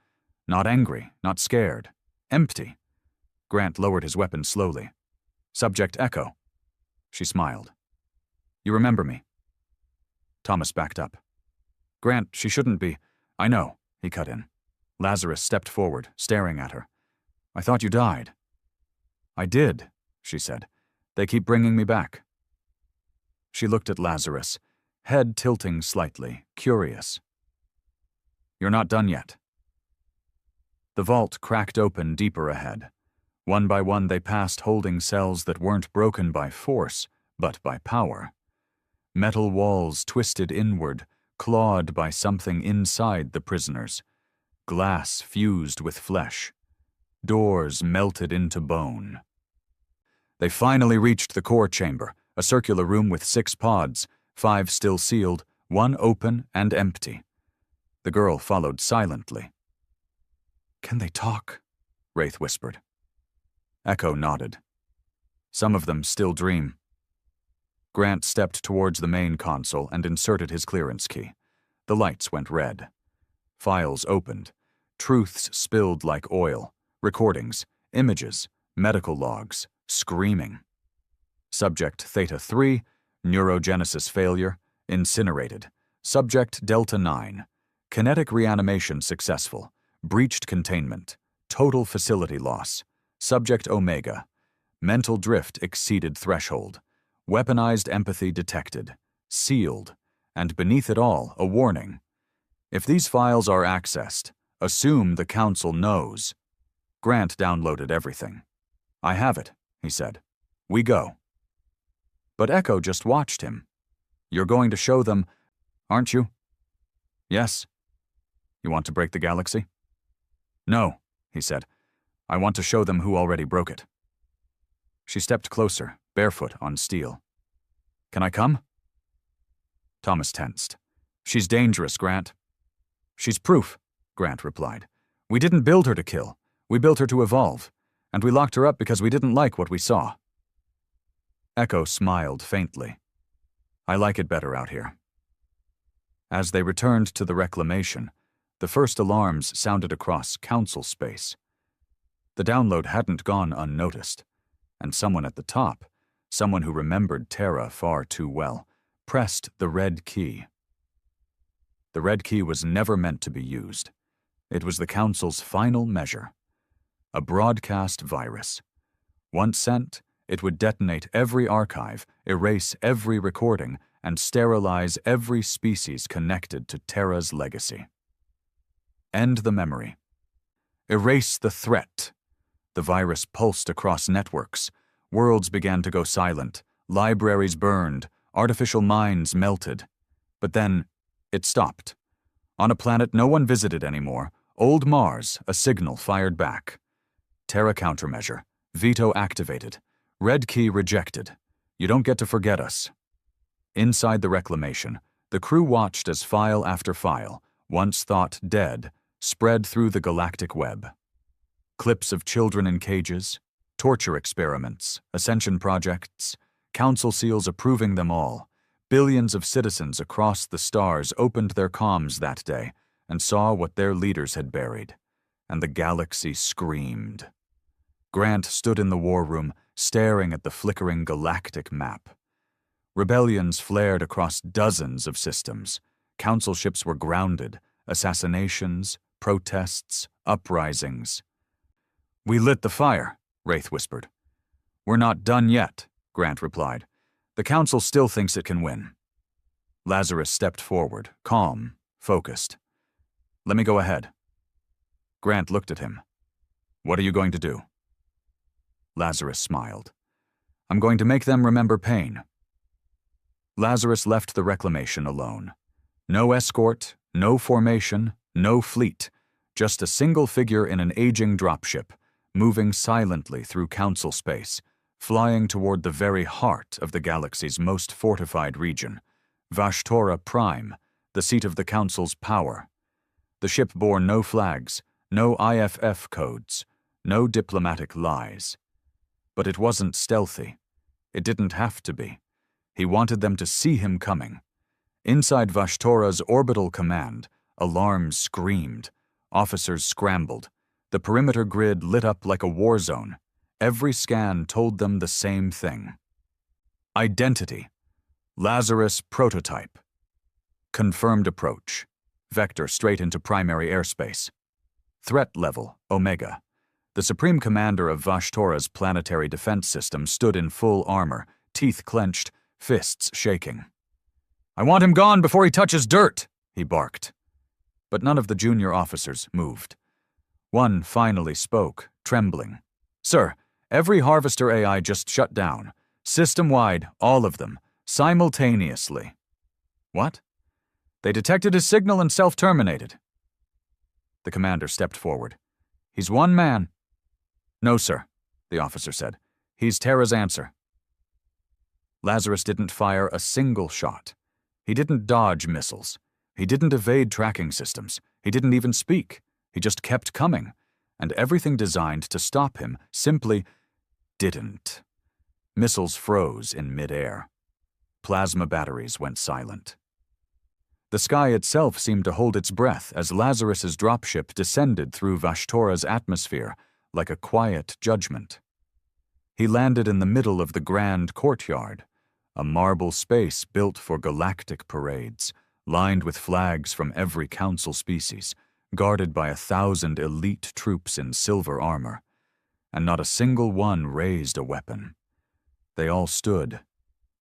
Not angry, not scared. Empty. Grant lowered his weapon slowly. Subject Echo. She smiled. You remember me? Thomas backed up. Grant, she shouldn't be. I know, he cut in. Lazarus stepped forward, staring at her. "I thought you died." "I did," she said. "They keep bringing me back." She looked at Lazarus, head tilting slightly, curious. "You're not done yet." The vault cracked open deeper ahead. One by one they passed holding cells that weren't broken by force, but by power. Metal walls twisted inward, clawed by something inside the prisoners. Glass fused with flesh. Doors melted into bone. They finally reached the core chamber, a circular room with 6 pods, 5 still sealed, 1 open and empty. The girl followed silently. "Can they talk?" Wraith whispered. Echo nodded. "Some of them still dream." Grant stepped towards the main console and inserted his clearance key. The lights went red. Files opened. Truths spilled like oil. Recordings, images, medical logs, screaming. Subject Theta 3, neurogenesis failure, incinerated. Subject Delta 9, kinetic reanimation successful, breached containment, total facility loss. Subject Omega, mental drift exceeded threshold, weaponized empathy detected, sealed, and beneath it all, a warning. If these files are accessed, assume the Council knows. Grant downloaded everything. "I have it," he said. "We go." But Echo just watched him. "You're going to show them, aren't you?" "Yes." "You want to break the galaxy?" "No," he said. "I want to show them who already broke it." She stepped closer, barefoot on steel. "Can I come?" Thomas tensed. "She's dangerous, Grant." "She's proof," Grant replied. "We didn't build her to kill. We built her to evolve. And we locked her up because we didn't like what we saw." Echo smiled faintly. "I like it better out here." As they returned to the reclamation, the first alarms sounded across council space. The download hadn't gone unnoticed, and someone at the top, someone who remembered Terra far too well, pressed the red key. The red key was never meant to be used. It was the Council's final measure. A broadcast virus. Once sent, it would detonate every archive, erase every recording, and sterilize every species connected to Terra's legacy. End the memory. Erase the threat. The virus pulsed across networks. Worlds began to go silent. Libraries burned. Artificial minds melted. But then, it stopped. On a planet no one visited anymore, old Mars, a signal fired back. Terra countermeasure. Veto activated. Red key rejected. You don't get to forget us. Inside the reclamation, the crew watched as file after file, once thought dead, spread through the galactic web. Clips of children in cages, torture experiments, ascension projects, council seals approving them all. Billions of citizens across the stars opened their comms that day and saw what their leaders had buried, and the galaxy screamed. Grant stood in the war room, staring at the flickering galactic map. Rebellions flared across dozens of systems. Council ships were grounded, assassinations, protests, uprisings. "We lit the fire," Wraith whispered. "We're not done yet," Grant replied. "The Council still thinks it can win." Lazarus stepped forward, calm, focused. "Let me go ahead." Grant looked at him. "What are you going to do?" Lazarus smiled. "I'm going to make them remember pain." Lazarus left the reclamation alone. No escort, no formation, no fleet, just a single figure in an aging dropship, moving silently through council space, flying toward the very heart of the galaxy's most fortified region, Vashtorra Prime, the seat of the Council's power. The ship bore no flags, no IFF codes, no diplomatic lies. But it wasn't stealthy. It didn't have to be. He wanted them to see him coming. Inside Vashtorra's orbital command, alarms screamed, officers scrambled. The perimeter grid lit up like a war zone. Every scan told them the same thing. Identity. Lazarus prototype. Confirmed approach. Vector straight into primary airspace. Threat level, Omega. The Supreme Commander of Vashtora's planetary defense system stood in full armor, teeth clenched, fists shaking. "I want him gone before he touches dirt," he barked. But none of the junior officers moved. One finally spoke, trembling. "Sir, every Harvester AI just shut down. System-wide, all of them, simultaneously." "What?" "They detected his signal and self-terminated." The commander stepped forward. "He's one man." "No, sir," the officer said. "He's Terra's answer." Lazarus didn't fire a single shot. He didn't dodge missiles. He didn't evade tracking systems. He didn't even speak. He just kept coming, and everything designed to stop him simply didn't. Missiles froze in midair. Plasma batteries went silent. The sky itself seemed to hold its breath as Lazarus's dropship descended through Vashtora's atmosphere like a quiet judgment. He landed in the middle of the grand courtyard, a marble space built for galactic parades, lined with flags from every council species, guarded by 1,000 elite troops in silver armor, and not a single one raised a weapon. They all stood,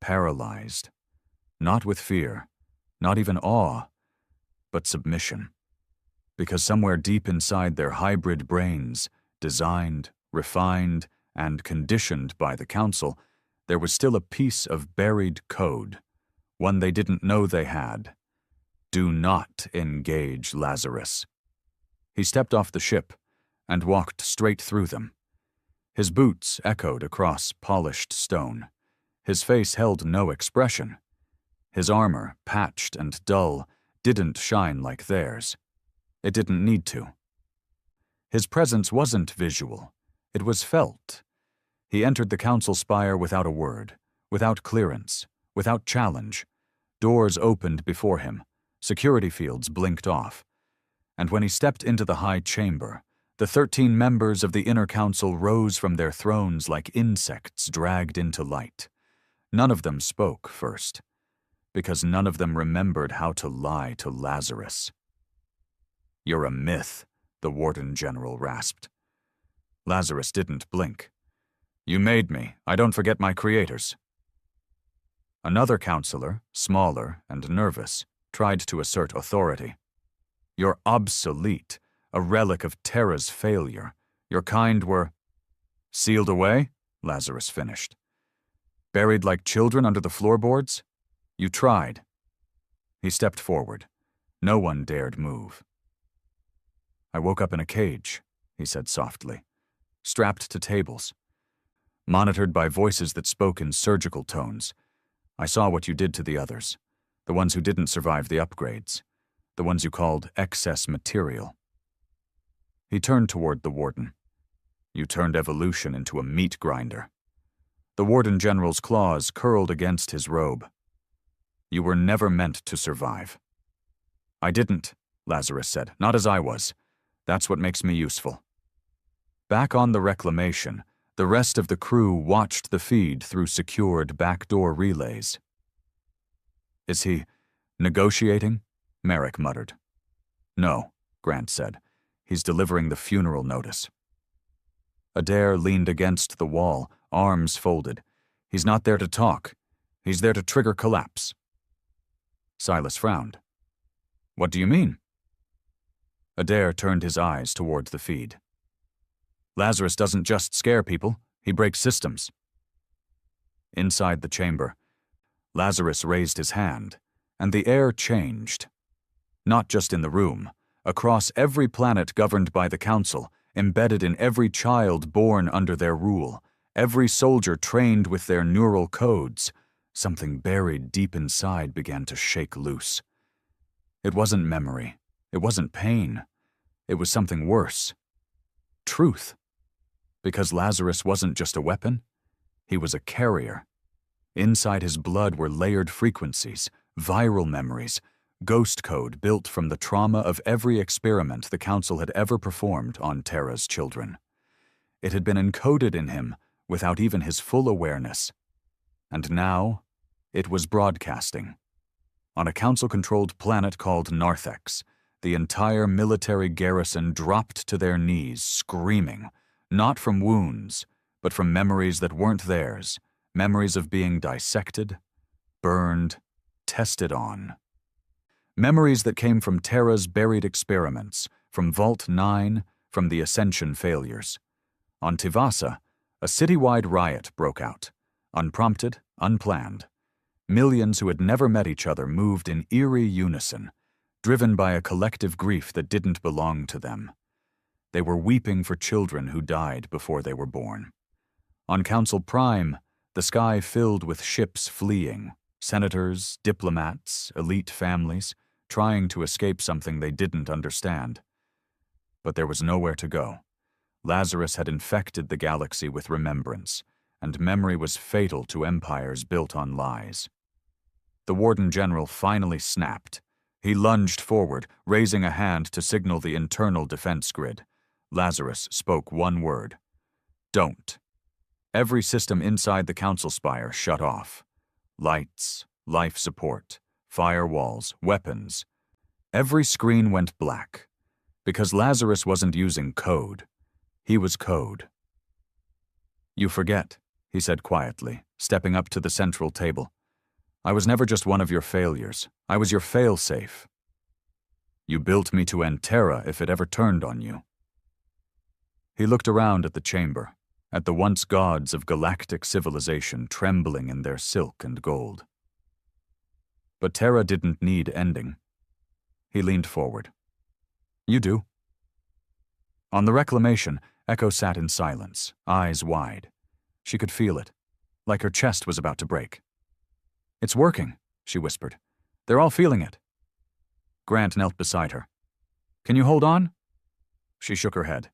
paralyzed, not with fear, not even awe, but submission, because somewhere deep inside their hybrid brains, designed, refined, and conditioned by the Council, there was still a piece of buried code, one they didn't know they had. Do not engage Lazarus. He stepped off the ship and walked straight through them. His boots echoed across polished stone. His face held no expression. His armor, patched and dull, didn't shine like theirs. It didn't need to. His presence wasn't visual. It was felt. He entered the council spire without a word, without clearance, without challenge. Doors opened before him. Security fields blinked off. And when he stepped into the high chamber, the 13 members of the inner council rose from their thrones like insects dragged into light. None of them spoke first, because none of them remembered how to lie to Lazarus. "You're a myth," the Warden General rasped. Lazarus didn't blink. "You made me. I don't forget my creators." Another counselor, smaller and nervous, tried to assert authority. "You're obsolete, a relic of Terra's failure. Your kind were—" "Sealed away?" Lazarus finished. "Buried like children under the floorboards? You tried." He stepped forward. No one dared move. "I woke up in a cage," he said softly, "strapped to tables, monitored by voices that spoke in surgical tones. I saw what you did to the others, the ones who didn't survive the upgrades, the ones you called excess material." He turned toward the warden. "You turned evolution into a meat grinder." The Warden General's claws curled against his robe. "You were never meant to survive." "I didn't," Lazarus said. "Not as I was. That's what makes me useful." Back on the Reclamation, the rest of the crew watched the feed through secured backdoor relays. "Is he negotiating?" Merrick muttered. "No," Grant said. "He's delivering the funeral notice." Adair leaned against the wall, arms folded. "He's not there to talk. He's there to trigger collapse." Silas frowned. "What do you mean?" Adair turned his eyes toward the feed. "Lazarus doesn't just scare people, he breaks systems." Inside the chamber, Lazarus raised his hand, and the air changed. Not just in the room, across every planet governed by the Council, embedded in every child born under their rule, every soldier trained with their neural codes, something buried deep inside began to shake loose. It wasn't memory. It wasn't pain. It was something worse. Truth. Because Lazarus wasn't just a weapon, he was a carrier. Inside his blood were layered frequencies, viral memories, ghost code built from the trauma of every experiment the Council had ever performed on Terra's children. It had been encoded in him without even his full awareness. And now, it was broadcasting. On a Council-controlled planet called Narthex, The entire military garrison dropped to their knees, screaming, not from wounds, but from memories that weren't theirs, memories of being dissected, burned, tested on. Memories that came from Terra's buried experiments, from Vault 9, from the Ascension failures. On Tivasa, a citywide riot broke out, unprompted, unplanned. Millions who had never met each other moved in eerie unison, driven by a collective grief that didn't belong to them. They were weeping for children who died before they were born. On Council Prime, the sky filled with ships fleeing, senators, diplomats, elite families, trying to escape something they didn't understand. But there was nowhere to go. Lazarus had infected the galaxy with remembrance, and memory was fatal to empires built on lies. The Warden General finally snapped. He lunged forward, raising a hand to signal the internal defense grid. Lazarus spoke one word. Don't. Every system inside the Council Spire shut off. Lights, life support, firewalls, weapons. Every screen went black. Because Lazarus wasn't using code. He was code. You forget, he said quietly, stepping up to the central table. I was never just one of your failures. I was your fail-safe. You built me to end Terra if it ever turned on you. He looked around at the chamber, at the once gods of galactic civilization trembling in their silk and gold. But Terra didn't need ending. He leaned forward. You do. On the reclamation, Echo sat in silence, eyes wide. She could feel it, like her chest was about to break. It's working, she whispered. They're all feeling it. Grant knelt beside her. Can you hold on? She shook her head.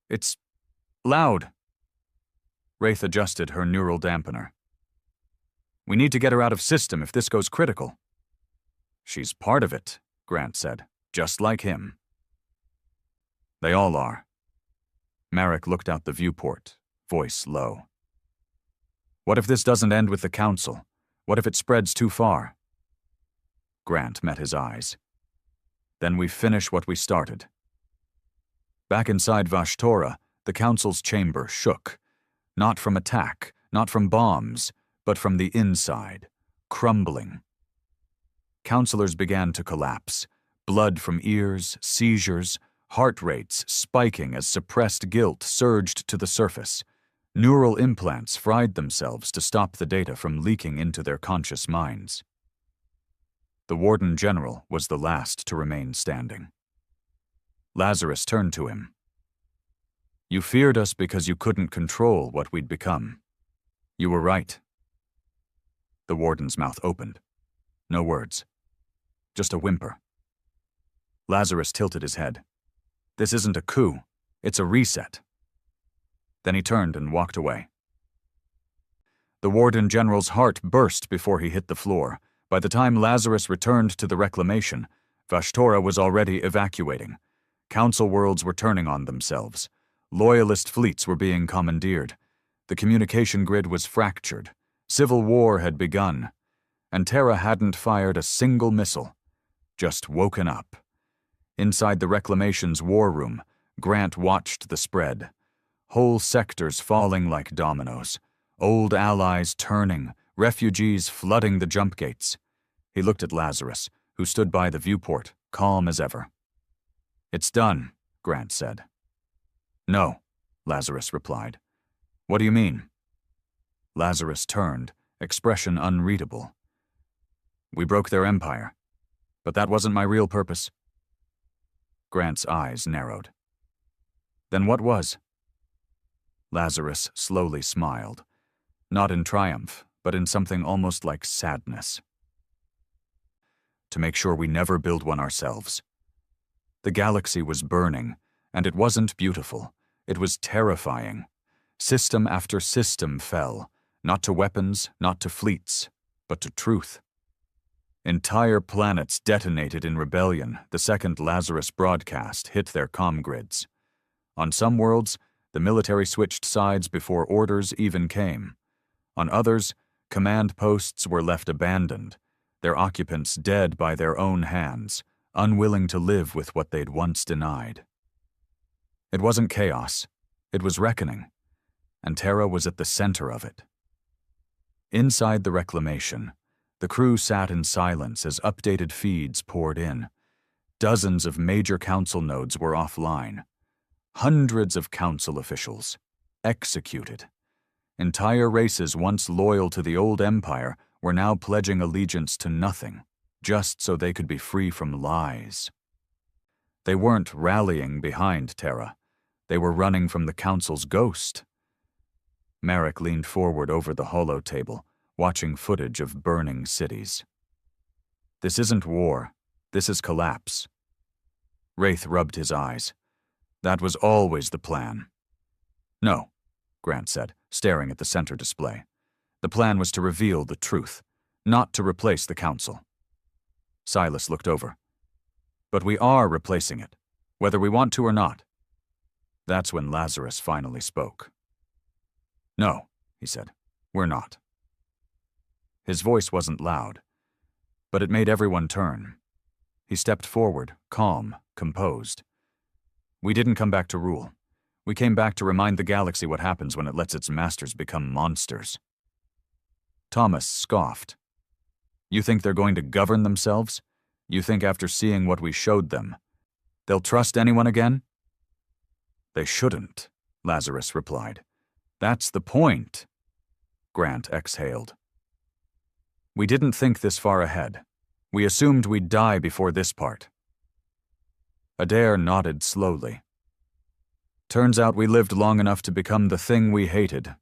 It's loud. Wraith adjusted her neural dampener. We need to get her out of system if this goes critical. She's part of it, Grant said, just like him. They all are. Marek looked out the viewport, voice low. What if this doesn't end with the Council? What if it spreads too far? Grant met his eyes. Then we finish what we started. Back inside Vashtora, the Council's chamber shook. Not from attack, not from bombs, but from the inside, crumbling. Councilors began to collapse. Blood from ears, seizures, heart rates spiking as suppressed guilt surged to the surface. Neural implants fried themselves to stop the data from leaking into their conscious minds. The Warden General was the last to remain standing. Lazarus turned to him. You feared us because you couldn't control what we'd become. You were right. The Warden's mouth opened. No words. Just a whimper. Lazarus tilted his head. This isn't a coup. It's a reset. Then he turned and walked away. The Warden General's heart burst before he hit the floor. By the time Lazarus returned to the reclamation, Vashtora was already evacuating. Council worlds were turning on themselves. Loyalist fleets were being commandeered. The communication grid was fractured. Civil war had begun. And Terra hadn't fired a single missile. Just woken up. Inside the Reclamation's war room, Grant watched the spread. Whole sectors falling like dominoes. Old allies turning, refugees flooding the jump gates. He looked at Lazarus, who stood by the viewport, calm as ever. It's done, Grant said. No, Lazarus replied. What do you mean? Lazarus turned, expression unreadable. We broke their empire, but that wasn't my real purpose. Grant's eyes narrowed. Then what was? Lazarus slowly smiled, not in triumph, but in something almost like sadness. To make sure we never build one ourselves. The galaxy was burning, and it wasn't beautiful. It was terrifying. System after system fell, not to weapons, not to fleets, but to truth. Entire planets detonated in rebellion the second Lazarus broadcast hit their comm grids. On some worlds, the military switched sides before orders even came. On others, command posts were left abandoned, their occupants dead by their own hands, unwilling to live with what they'd once denied. It wasn't chaos, it was reckoning, and Terra was at the center of it. Inside the reclamation, the crew sat in silence as updated feeds poured in. Dozens of major council nodes were offline. Hundreds of council officials executed. Entire races once loyal to the old empire were now pledging allegiance to nothing, just so they could be free from lies. They weren't rallying behind Terra. They were running from the council's ghost. Merrick leaned forward over the holo table, watching footage of burning cities. This isn't war. This is collapse. Wraith rubbed his eyes. That was always the plan. No, Grant said, staring at the center display. The plan was to reveal the truth, not to replace the council. Silas looked over. But we are replacing it, whether we want to or not. That's when Lazarus finally spoke. No, he said, we're not. His voice wasn't loud, but it made everyone turn. He stepped forward, calm, composed. We didn't come back to rule. We came back to remind the galaxy what happens when it lets its masters become monsters. Thomas scoffed. You think they're going to govern themselves? You think after seeing what we showed them, they'll trust anyone again? They shouldn't, Lazarus replied. That's the point. Grant exhaled. We didn't think this far ahead. We assumed we'd die before this part. Adair nodded slowly. Turns out we lived long enough to become the thing we hated.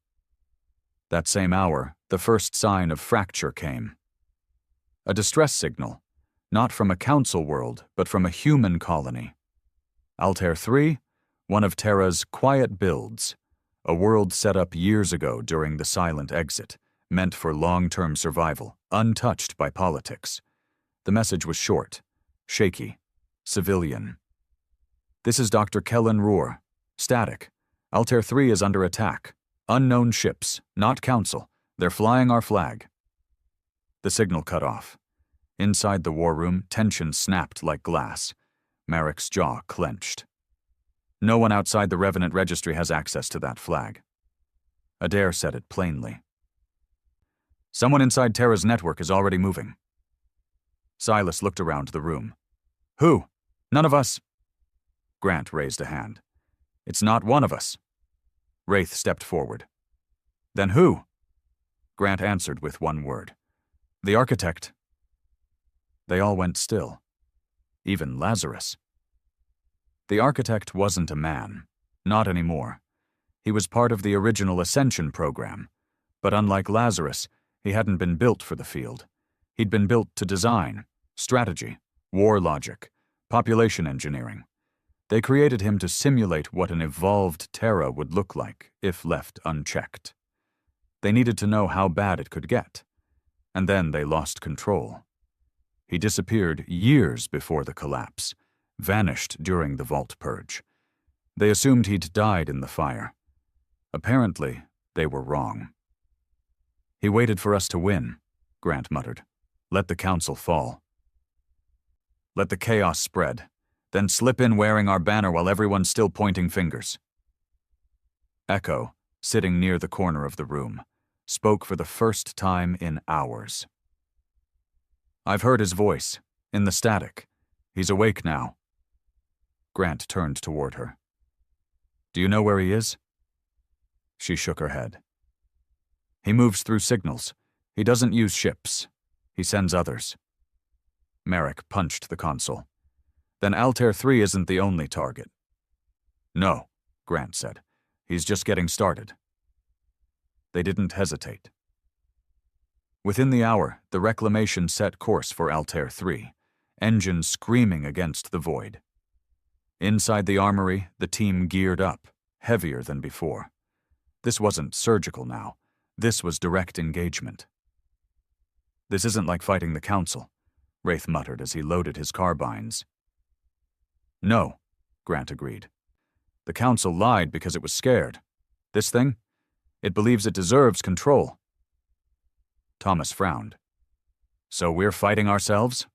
That same hour, the first sign of fracture came. A distress signal, not from a council world, but from a human colony. Altair 3, one of Terra's quiet builds, a world set up years ago during the silent exit, meant for long-term survival, untouched by politics. The message was short, shaky, civilian. This is Dr. Kellen Rohr. Static. Altair 3 is under attack. Unknown ships, not council. They're flying our flag. The signal cut off. Inside the war room, tension snapped like glass. Merrick's jaw clenched. No one outside the Revenant Registry has access to that flag. Adair said it plainly. Someone inside Terra's network is already moving. Silas looked around the room. Who? None of us. Grant raised a hand. It's not one of us. Wraith stepped forward. Then who? Grant answered with one word. The architect. They all went still. Even Lazarus. The architect wasn't a man. Not anymore. He was part of the original Ascension program. But unlike Lazarus, he hadn't been built for the field. He'd been built to design, strategy, war logic, population engineering. They created him to simulate what an evolved Terra would look like if left unchecked. They needed to know how bad it could get. And then they lost control. He disappeared years before the collapse, vanished during the Vault Purge. They assumed he'd died in the fire. Apparently, they were wrong. He waited for us to win, Grant muttered. Let the council fall. Let the chaos spread. Then slip in wearing our banner while everyone's still pointing fingers. Echo, sitting near the corner of the room, spoke for the first time in hours. I've heard his voice, in the static. He's awake now. Grant turned toward her. Do you know where he is? She shook her head. He moves through signals. He doesn't use ships. He sends others. Merrick punched the console. Then Altair 3 isn't the only target. No, Grant said. He's just getting started. They didn't hesitate. Within the hour, the reclamation set course for Altair 3, engines screaming against the void. Inside the armory, the team geared up, heavier than before. This wasn't surgical now. This was direct engagement. This isn't like fighting the council, Wraith muttered as he loaded his carbines. No, Grant agreed. The council lied because it was scared. This thing? It believes it deserves control. Thomas frowned. So we're fighting ourselves?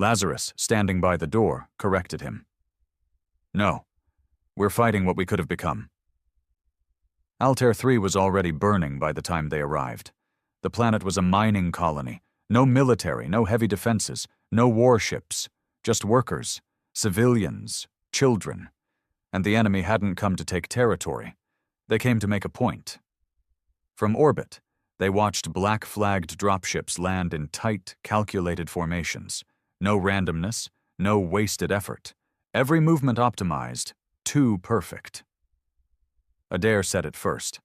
Lazarus, standing by the door, corrected him. No, we're fighting what we could have become. Altair 3 was already burning by the time they arrived. The planet was a mining colony. No military, no heavy defenses, no warships, just workers, civilians, children. And the enemy hadn't come to take territory. They came to make a point. From orbit, they watched black-flagged dropships land in tight, calculated formations. No randomness, no wasted effort. Every movement optimized, too perfect. Adair said it first.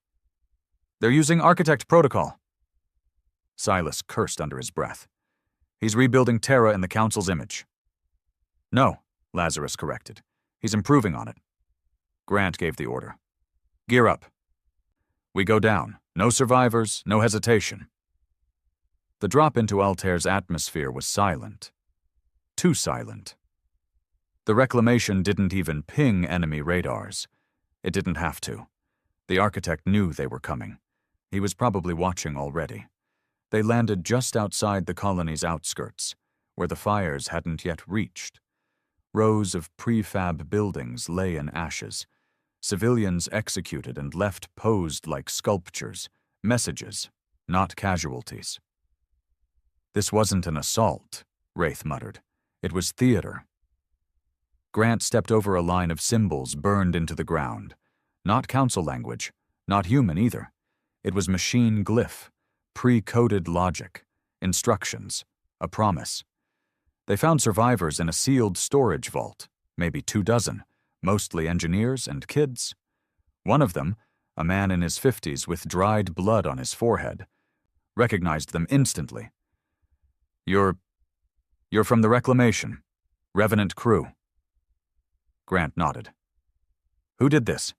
They're using Architect Protocol. Silas cursed under his breath. He's rebuilding Terra in the Council's image. No, Lazarus corrected. He's improving on it. Grant gave the order. Gear up. We go down. No survivors, no hesitation. The drop into Altair's atmosphere was silent. Too silent. The reclamation didn't even ping enemy radars. It didn't have to. The architect knew they were coming. He was probably watching already. They landed just outside the colony's outskirts, where the fires hadn't yet reached. Rows of prefab buildings lay in ashes. Civilians executed and left posed like sculptures, messages, not casualties. This wasn't an assault, Wraith muttered. It was theater. Grant stepped over a line of symbols burned into the ground. Not council language, not human either. It was machine glyph, pre-coded logic, instructions, a promise. They found survivors in a sealed storage vault, maybe 24, mostly engineers and kids. One of them, a man in his 50s with dried blood on his forehead, recognized them instantly. You're from the Reclamation, Revenant crew. Grant nodded. Who did this?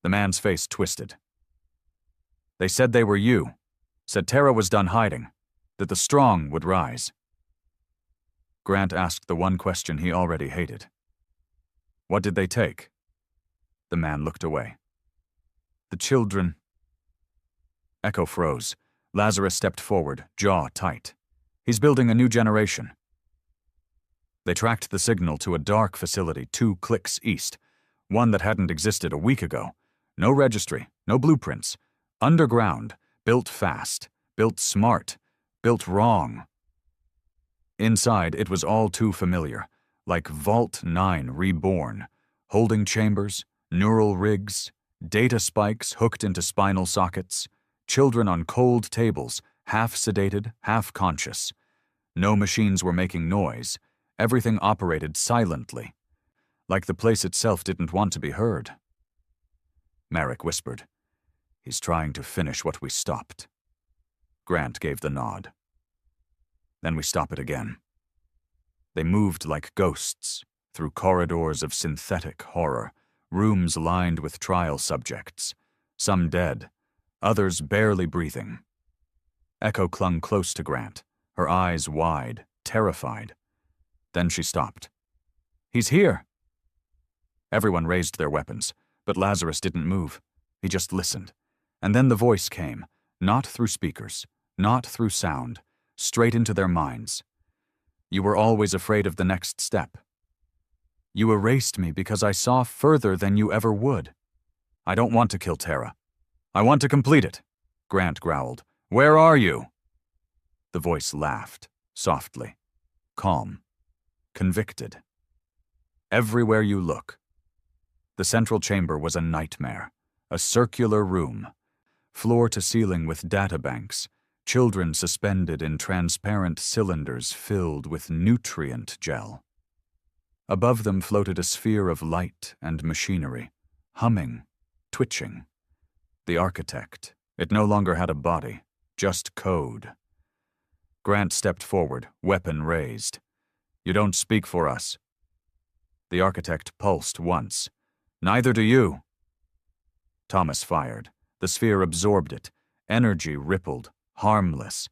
The man's face twisted. They said they were you, said Terra was done hiding, that the strong would rise. Grant asked the one question he already hated. What did they take? The man looked away. The children. Echo froze. Lazarus stepped forward, jaw tight. He's building a new generation. They tracked the signal to a dark facility 2 clicks east, one that hadn't existed a week ago. No registry, no blueprints. Underground, built fast, built smart, built wrong. Inside, it was all too familiar, like Vault 9 reborn. Holding chambers, neural rigs, data spikes hooked into spinal sockets, children on cold tables, half sedated, half conscious. No machines were making noise. Everything operated silently, like the place itself didn't want to be heard. Merrick whispered, He's trying to finish what we stopped. Grant gave the nod. Then we stop it again. They moved like ghosts, through corridors of synthetic horror, rooms lined with trial subjects, some dead, others barely breathing. Echo clung close to Grant, her eyes wide, terrified. Then she stopped. He's here! Everyone raised their weapons, but Lazarus didn't move. He just listened. And then the voice came, not through speakers, not through sound, straight into their minds. You were always afraid of the next step. You erased me because I saw further than you ever would. I don't want to kill Terra. I want to complete it, Grant growled. Where are you? The voice laughed, softly, calm, convicted. Everywhere you look. The central chamber was a nightmare, a circular room, floor to ceiling with databanks, children suspended in transparent cylinders filled with nutrient gel. Above them floated a sphere of light and machinery, humming, twitching. The architect, it no longer had a body, just code. Grant stepped forward, weapon raised. You don't speak for us. The architect pulsed once. Neither do you. Thomas fired. The sphere absorbed it. Energy rippled, harmless.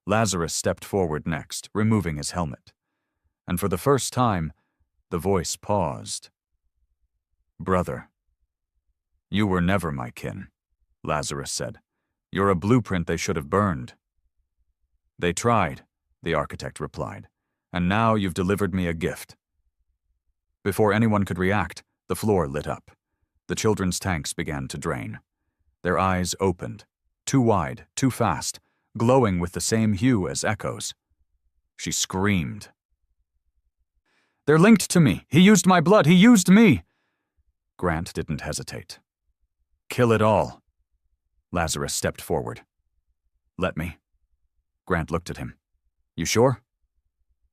Lazarus stepped forward next, removing his helmet. And for the first time, the voice paused. Brother. You were never my kin, Lazarus said. You're a blueprint they should have burned. They tried, the architect replied. and now you've delivered me a gift." Before anyone could react, the floor lit up. The children's tanks began to drain. Their eyes opened, too wide, too fast, glowing with the same hue as Echo's. She screamed. "They're linked to me! He used my blood! He used me!" Grant didn't hesitate. "Kill it all." Lazarus stepped forward. "Let me." Grant looked at him. "You sure?"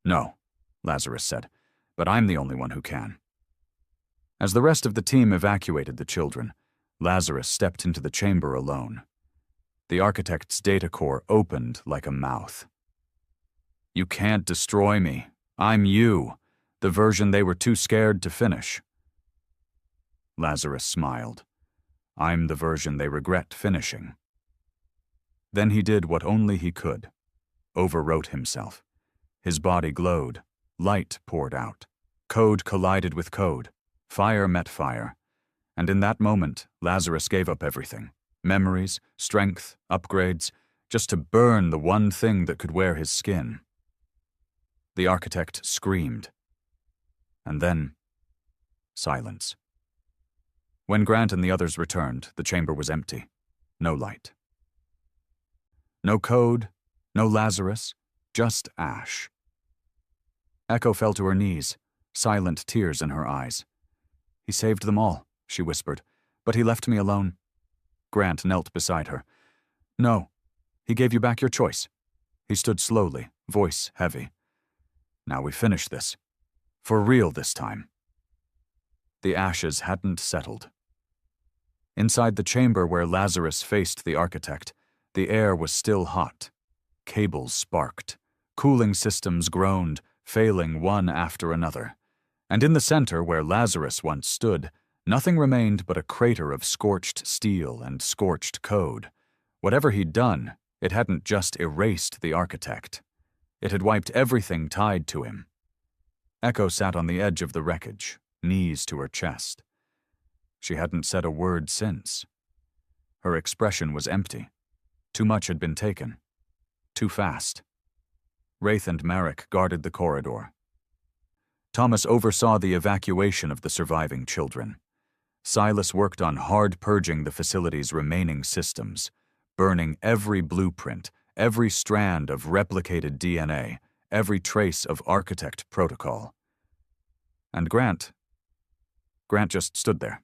"No," Lazarus said, "but I'm the only one who can." As the rest of the team evacuated the children, Lazarus stepped into the chamber alone. The architect's data core opened like a mouth. "You can't destroy me. I'm you, the version they were too scared to finish." Lazarus smiled. "I'm the version they regret finishing." Then he did what only he could. Overwrote himself. His body glowed. Light poured out. Code collided with code. Fire met fire. And in that moment, Lazarus gave up everything. Memories, strength, upgrades, just to burn the one thing that could wear his skin. The architect screamed. And then, silence. When Grant and the others returned, the chamber was empty. No light. No code, no Lazarus, just ash. Echo fell to her knees, silent tears in her eyes. "He saved them all," she whispered, "but he left me alone." Grant knelt beside her. "No, he gave you back your choice." He stood slowly, voice heavy. "Now we finish this. For real this time." The ashes hadn't settled. Inside the chamber where Lazarus faced the architect, the air was still hot. Cables sparked. Cooling systems groaned, failing one after another. And in the center where Lazarus once stood, nothing remained but a crater of scorched steel and scorched code. Whatever he'd done, it hadn't just erased the architect. It had wiped everything tied to him. Echo sat on the edge of the wreckage, knees to her chest. She hadn't said a word since. Her expression was empty. Too much had been taken. Too fast. Wraith and Marek guarded the corridor. Thomas oversaw the evacuation of the surviving children. Silas worked on hard purging the facility's remaining systems, burning every blueprint, every strand of replicated DNA, every trace of architect protocol. And Grant just stood there.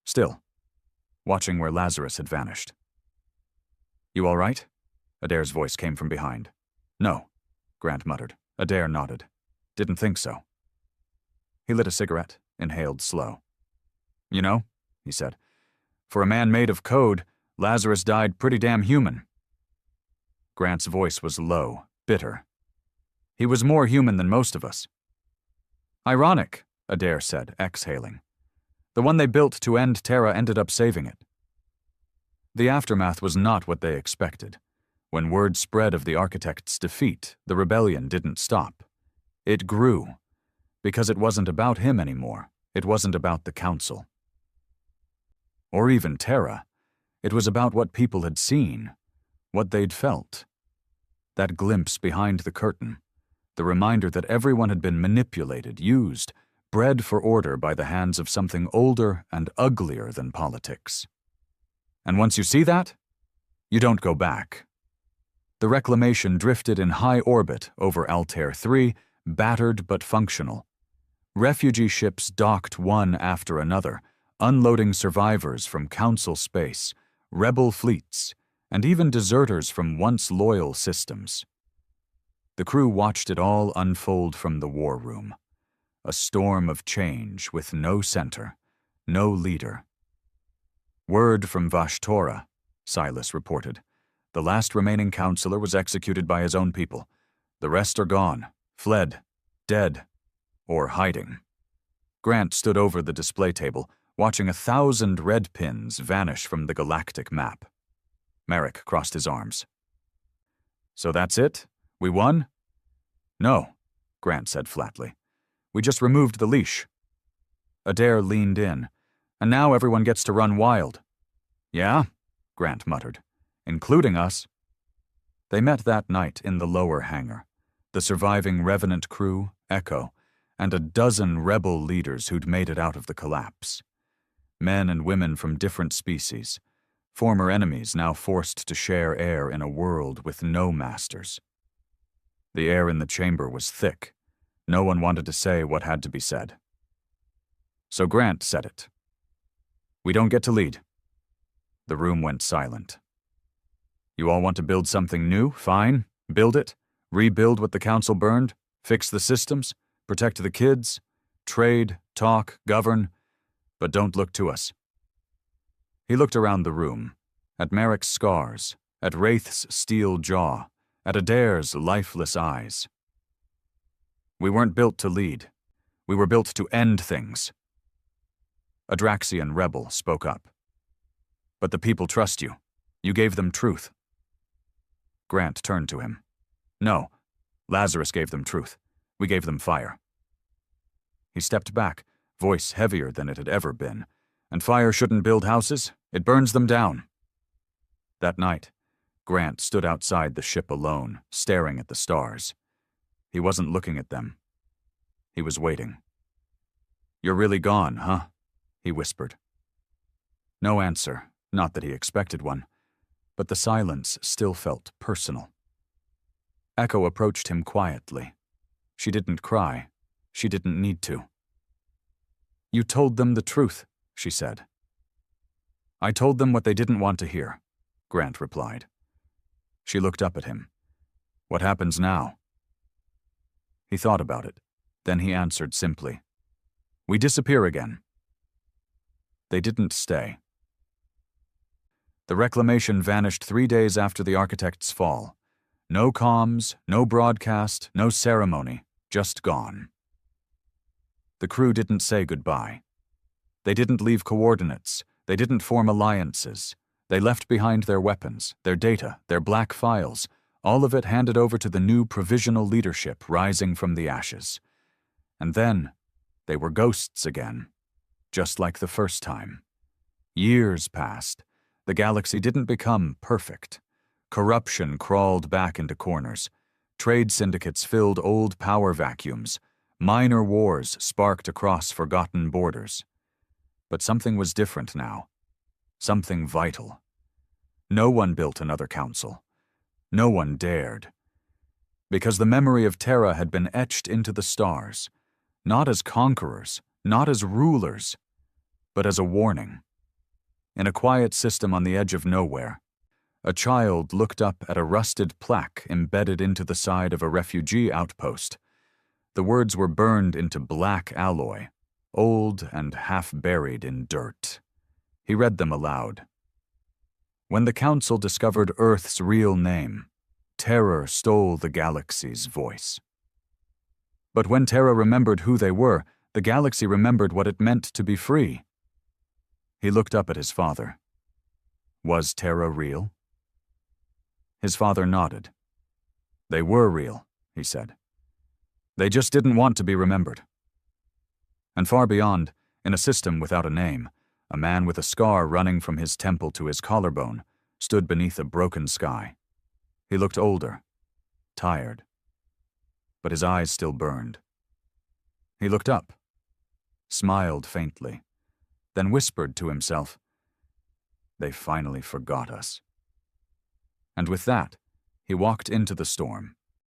Still, watching where Lazarus had vanished. "You all right?" Adair's voice came from behind. "No," Grant muttered. Adair nodded. "Didn't think so." He lit a cigarette, inhaled slow. "You know," he said, "for a man made of code, Lazarus died pretty damn human." Grant's voice was low, bitter. "He was more human than most of us." "Ironic," Adair said, exhaling. "The one they built to end Terra ended up saving it." The aftermath was not what they expected. When word spread of the architect's defeat, the rebellion didn't stop. It grew. Because it wasn't about him anymore. It wasn't about the council. Or even Terra. It was about what people had seen, what they'd felt. That glimpse behind the curtain, the reminder that everyone had been manipulated, used, bred for order by the hands of something older and uglier than politics. And once you see that, you don't go back. The reclamation drifted in high orbit over Altair 3, battered but functional. Refugee ships docked one after another, unloading survivors from Council space, rebel fleets, and even deserters from once loyal systems. The crew watched it all unfold from the war room. A storm of change with no center, no leader. "Word from Vashtorra," Silas reported. "The last remaining counselor was executed by his own people. The rest are gone, fled, dead, or hiding." Grant stood over the display table, watching 1,000 red pins vanish from the galactic map. Marek crossed his arms. "So that's it? We won?" "No," Grant said flatly. "We just removed the leash." Adair leaned in. "And now everyone gets to run wild." "Yeah?" Grant muttered. "Including us." They met that night in the lower hangar. the surviving Revenant crew, Echo, and a dozen rebel leaders who'd made it out of the collapse. Men and women from different species, former enemies now forced to share air in a world with no masters. The air in the chamber was thick. No one wanted to say what had to be said. So Grant said it. "We don't get to lead." The room went silent. "You all want to build something new? Fine. Build it. Rebuild what the council burned. Fix the systems. Protect the kids. Trade, talk, govern. But don't look to us." He looked around the room, at Merrick's scars, at Wraith's steel jaw, at Adair's lifeless eyes. "We weren't built to lead. We were built to end things." A Draxian rebel spoke up. "But the people trust you. You gave them truth." Grant turned to him. "No, Lazarus gave them truth. We gave them fire." He stepped back, voice heavier than it had ever been. "And fire shouldn't build houses. It burns them down." That night, Grant stood outside the ship alone, staring at the stars. He wasn't looking at them. He was waiting. "You're really gone, huh?" he whispered. No answer, not that he expected one, but the silence still felt personal. Echo approached him quietly. She didn't cry. She didn't need to. "You told them the truth," she said. "I told them what they didn't want to hear," Grant replied. She looked up at him. "What happens now?" He thought about it. Then he answered simply, "We disappear again." They didn't stay. The reclamation vanished 3 days after the architect's fall. No comms, no broadcast, no ceremony, just gone. The crew didn't say goodbye. They didn't leave coordinates. They didn't form alliances. They left behind their weapons, their data, their black files, all of it handed over to the new provisional leadership rising from the ashes. And then, they were ghosts again, just like the first time. Years passed. The galaxy didn't become perfect. Corruption crawled back into corners. Trade syndicates filled old power vacuums. Minor wars sparked across forgotten borders. But something was different now. Something vital. No one built another council. No one dared. Because the memory of Terra had been etched into the stars, not as conquerors, not as rulers, but as a warning. In a quiet system on the edge of nowhere, a child looked up at a rusted plaque embedded into the side of a refugee outpost. The words were burned into black alloy, old and half-buried in dirt. He read them aloud. When the council discovered Earth's real name, terror stole the galaxy's voice. But when Terra remembered who they were, the galaxy remembered what it meant to be free. He looked up at his father. Was Terra real? His father nodded. "They were real," he said. "They just didn't want to be remembered." And far beyond, in a system without a name, a man with a scar running from his temple to his collarbone stood beneath a broken sky. He looked older, tired, but his eyes still burned. He looked up, smiled faintly, then whispered to himself, "They finally forgot us." And with that, he walked into the storm,